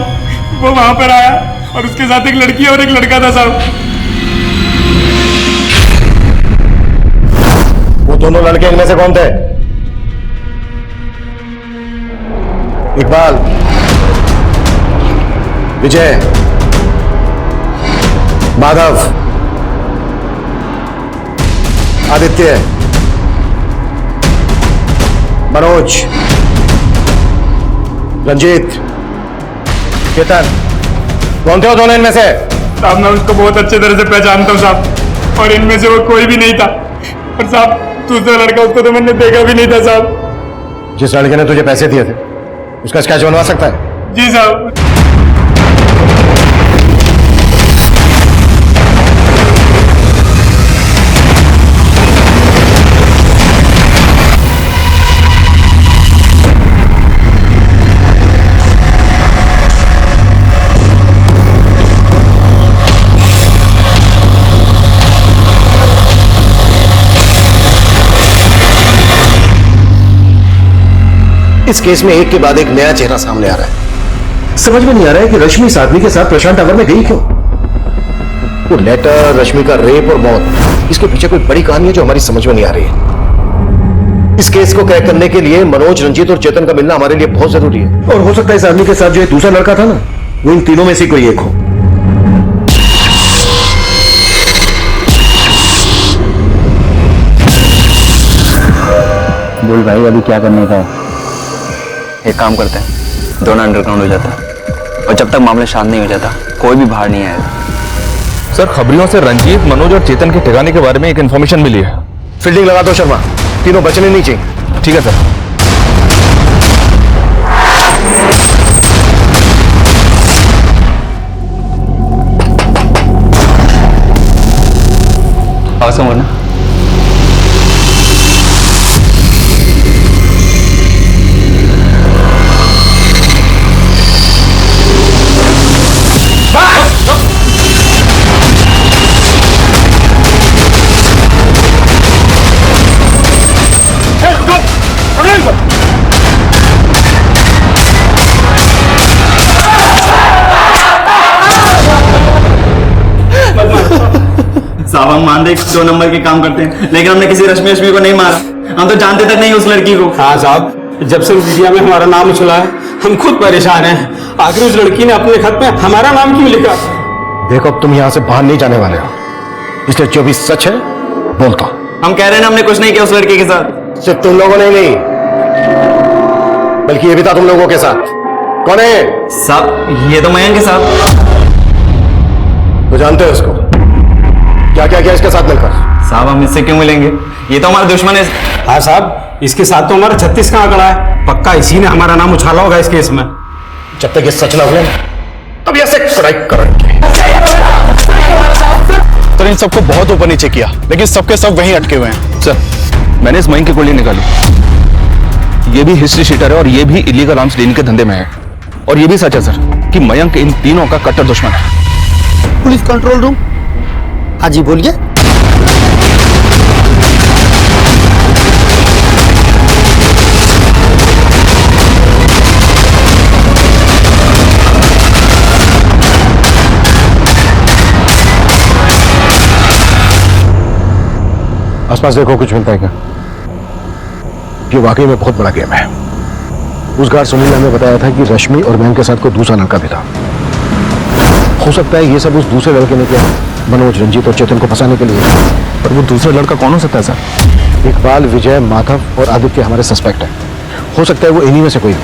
वो वहां पर आया और उसके साथ एक लड़की और एक लड़का था साहब। वो दोनों लड़के इनमें से कौन थे? इकबाल, विजय, माधव, आदित्य, मनोज, रंजीत, चेतन, कौन थे वो दोनों इनमें से? साहब मैं उसको बहुत अच्छे तरह से पहचानता हूँ साहब, और इनमें से वो कोई भी नहीं था। और साहब दूसरा लड़का उसको तो मैंने देखा भी नहीं था साहब। जिस लड़के ने तुझे पैसे दिए थे उसका स्केच बनवा सकता है? जी साहब। इस केस में एक के बाद एक नया चेहरा सामने आ रहा है। समझ में नहीं आ रहा है कि रश्मि इस आदमी के साथ प्रशांत टावर में गई क्यों। वो लेटर, रश्मि का रेप और मौत, इसके पीछे कोई बड़ी कहानी है जो हमारी समझ में नहीं आ रही है। इस केस को क्रैक करने के लिए मनोज, रंजीत और चेतन का मिलना हमारे लिए बहुत जरूरी है। और हो सकता है इस आदमी के साथ जो एक दूसरा लड़का था ना, वो इन तीनों में से कोई एक हो। बोल भाई, अभी क्या करने का है? एक काम करते हैं, दोनों अंडरग्राउंड हो जाता है और जब तक मामला शांत नहीं हो जाता कोई भी बाहर नहीं आएगा। सर, खबरियों से रंजीत, मनोज और चेतन के ठिकाने के बारे में एक इन्फॉर्मेशन मिली है। फील्डिंग लगा दो शर्मा, तीनों बचने नहीं चाहिए। ठीक है सर। आवाज कम करना। साहब हम मान रहे 2 नंबर के काम करते हैं, लेकिन हमने किसी रश्मि को नहीं मारा। हम तो जानते तक नहीं उस लड़की को। हाँ साहब, जब से मीडिया में हमारा नाम उछला है हम खुद परेशान हैं। आखिर उस लड़की ने अपने खत में हमारा नाम क्यों लिखा? देखो, अब तुम यहां से बाहर नहीं जाने वाले हो, इसलिए जो भी सच है बोलता। हम कह रहे हैं ना, हमने कुछ नहीं किया उस लड़की के साथ। सिर्फ तुम लोगों ने नहीं, बल्कि ये भी था तुम लोगों के साथ। कौन है? साहब ये तो मयंक के साथ। तो जानते हो उसको? क्या क्या किया इसके साथ मिलकर? साहब हम इससे क्यों मिलेंगे, ये तो हमारा दुश्मन है। हाँ साहब, इसके साथ तो हमारा 36 का आंकड़ा है। पक्का इसी ने हमारा नाम उछाला होगा इस केस में। जब तक ये सच ना हुए तब ऐसे क्रैक करेंगे। सर इन सबको बहुत ऊपर नीचे किया, लेकिन सबके सब वहीं अटके हुए हैं। सर, मैंने इस मयंक की गोली निकाली। ये भी हिस्ट्री शीटर है और ये भी इलीगल आर्म्स लेने के धंधे में है। और ये भी सच है सर कि मयंक इन तीनों का कट्टर दुश्मन है। Police control room. हाँ जी बोलिए। आसपास देखो, कुछ मिलता है क्या? ये वाकई में बहुत बड़ा गेम है। उस गार्ड सुनील ने हमें बताया था कि रश्मि और मयंक के साथ कोई दूसरा लड़का भी था। हो सकता है ये सब उस दूसरे लड़के ने किया, मनोज, रंजीत और चेतन को फंसाने के लिए। पर वो दूसरा लड़का कौन हो सकता है सर? इकबाल, विजय, माधव और आदित्य हमारे सस्पेक्ट हैं। हो सकता है वो इन्हीं में से कोई हो,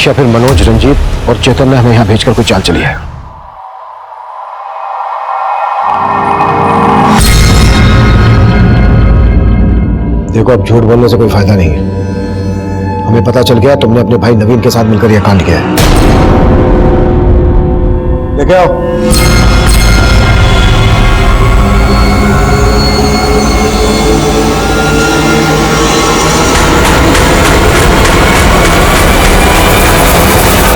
या फिर मनोज, रंजीत और चेतन ने हमें यहां भेजकर कोई चाल चली है। देखो, अब झूठ बोलने से कोई फायदा नहीं है। हमें पता चल गया तुमने अपने भाई नवीन के साथ मिलकर यह कांड किया है। लेके आओ।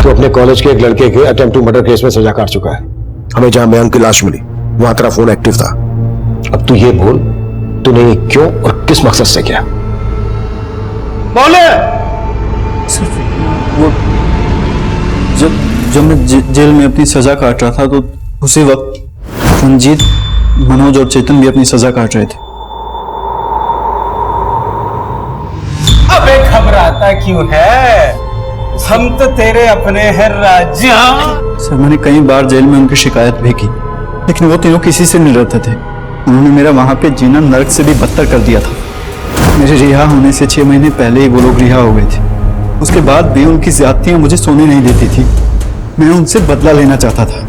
तो अपने कॉलेज के एक लड़के के अटेम्प्ट टू मर्डर केस में सजा काट चुका है। हमें जहां मयंक की लाश मिली वहां तेरा फोन एक्टिव था। अब तू ये बोल, तूने ये क्यों और किस मकसद से किया? बोले। वो जब मैं जेल में अपनी सजा काट रहा था तो उसी वक्त रंजीत, मनोज और चेतन भी अपनी सजा काट रहे थे। अबे घबराता क्यों है? हम तो तेरे अपने हैं राजा। सर मैंने कई बार जेल में उनकी शिकायत भी की, लेकिन वो तीनों किसी से नहीं डरते थे। उन्होंने मेरा वहां पे जीना नर्क से भी बदतर कर दिया था। मेरे रिहा होने से 6 महीने पहले ही वो लोग रिहा हो गए थे। उसके बाद भी उनकी ज्यादतियां मुझे सोने नहीं देती थी। मैं उनसे बदला लेना चाहता था,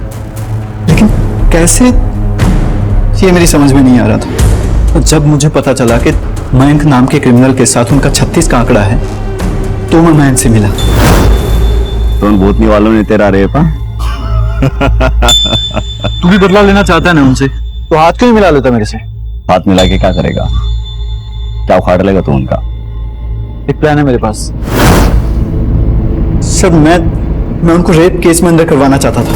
लेकिन कैसे, ये मेरी समझ में नहीं आ रहा था। और जब मुझे पता चला कि मयंक नाम के क्रिमिनल के साथ उनका 36 का आंकड़ा है, तो मैं मयंक से मिला। तो उन भूतनी वालों ने तेरा रेपा तू भी बदला लेना चाहता है ना उनसे, तो हाथ क्यों नहीं मिला लेता मेरे से? हाथ मिला के क्या करेगा? क्या उखाड़ लेगा तू उनका? एक प्लान है मेरे पास सर। मैं उनको रेप केस में अंदर करवाना चाहता था,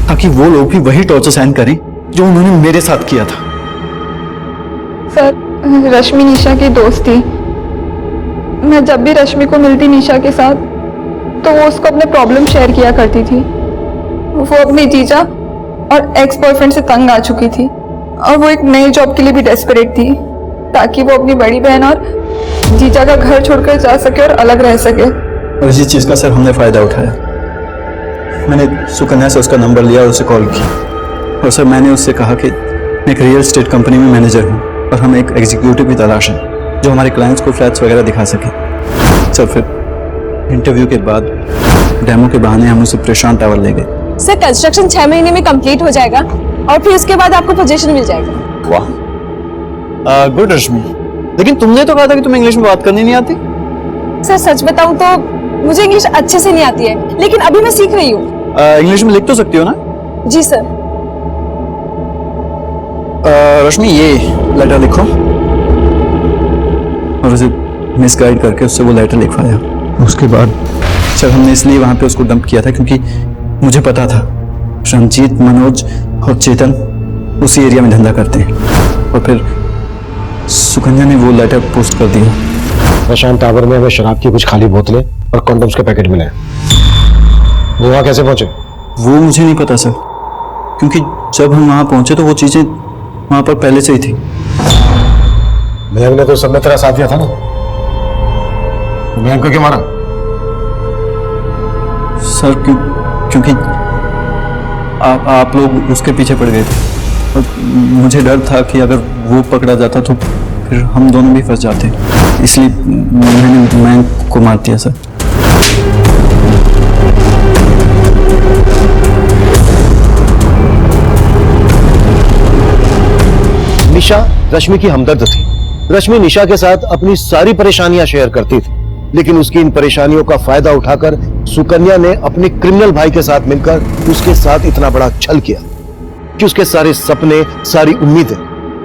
ताकि वो लोग भी वही टॉर्चर सहन करें जो उन्होंने मेरे साथ किया था। सर, रश्मि निशा की दोस्त थी। मैं जब भी रश्मि को मिलती निशा के साथ, तो वो उसको अपने प्रॉब्लम शेयर किया करती थी। वो अपनी जीजा और एक्स बॉयफ्रेंड से तंग आ चुकी थी, और वो एक नई जॉब के लिए भी डेस्परेट थी, ताकि वो अपनी बड़ी बहन और जीजा का घर छोड़कर जा सके और अलग रह सके। और इसी चीज का सर हमने फायदा उठाया। मैंने सुकन्या से उसका नंबर लिया और उसे कॉल की, और सर मैंने उससे कहा कि मैं एक रियल एस्टेट कंपनी में मैनेजर हूँ और हमें एक एग्जीक्यूटिव की तलाश है जो हमारे क्लाइंट्स को फ्लैट्स वगैरह दिखा सके। सर फिर इंटरव्यू के बाद डेमो के बहाने हम उसे प्रशांत टावर ले गए। सर कंस्ट्रक्शन 6 महीने में कंप्लीट हो जाएगा और फिर उसके बाद आपको पोजीशन मिल जाएगा। वाह, गुड रश्मि। लेकिन तुमने तो कहा था कि तुम्हें इंग्लिश में बात करनी नहीं आती। सर सच बताऊं तो मुझे इंग्लिश अच्छे से नहीं आती है, लेकिन अभी मैं सीख रही हूँ। इंग्लिश में लिख तो सकती हो ना? जी सर। रश्मि ये लेटर लिखो, और उसे मिसगाइड करके उससे वो लेटर लिखवाया। उसके बाद सर हमने इसलिए वहां पे उसको डंप किया था क्योंकि मुझे पता था रंजीत, मनोज और चेतन उसी एरिया में धंधा करते हैं। और फिर सुकन्या ने वो लेटर पोस्ट कर दिया। प्रशांत टावर में हमें शराब की कुछ खाली बोतलें और कंडोम्स के पैकेट मिले। वो वहां कैसे पहुंचे? वो मुझे नहीं पता सर, क्योंकि जब हम वहां पहुंचे तो वो चीजें वहां पर पहले से ही थी। मयंक ने तो सब में तेरा साथ दिया था ना। मयंक को क्यों मारा? सर क्योंकि आप लोग उसके पीछे पड़ गए थे, और मुझे डर था कि अगर वो पकड़ा जाता तो फिर हम दोनों भी फंस जाते, इसलिए मैंने मयंक को मार दिया सर। निशा रश्मि की हमदर्द थी। रश्मि निशा के साथ अपनी सारी परेशानियां शेयर करती थी, लेकिन उसकी इन परेशानियों का फायदा उठाकर सुकन्या ने अपने क्रिमिनल भाई के साथ मिलकर उसके साथ इतना बड़ा छल किया कि उसके सारे सपने, सारी उम्मीदें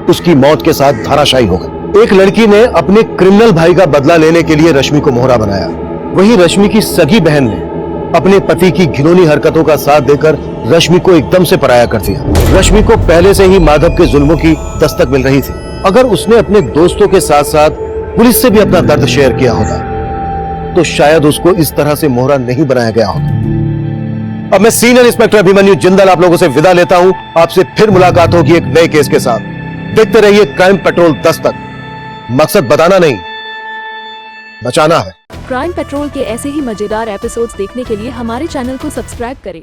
उसकी मौत के साथ धराशायी हो गई। एक लड़की ने अपने क्रिमिनल भाई का बदला लेने के लिए रश्मि को मोहरा बनाया। वहीं रश्मि की सगी बहन ने अपने पति की घिनौनी हरकतों का साथ देकर रश्मि को एकदम से पराया कर दिया। रश्मि को पहले से ही माधव के जुल्मों की दस्तक मिल रही थी। अगर उसने अपने दोस्तों के साथ साथ पुलिस से भी अपना दर्द शेयर किया होता तो शायद उसको इस तरह से मोहरा नहीं बनाया गया होता। अब मैं सीनियर इंस्पेक्टर अभिमन्यु जिंदल आप लोगों से विदा लेता हूं। आपसे फिर मुलाकात होगी एक नए केस के साथ। देखते रहिए क्राइम पेट्रोल 10 तक। मकसद बताना नहीं, बचाना है। क्राइम पेट्रोल के ऐसे ही मजेदार एपिसोड्स देखने के लिए हमारे चैनल को सब्सक्राइब करें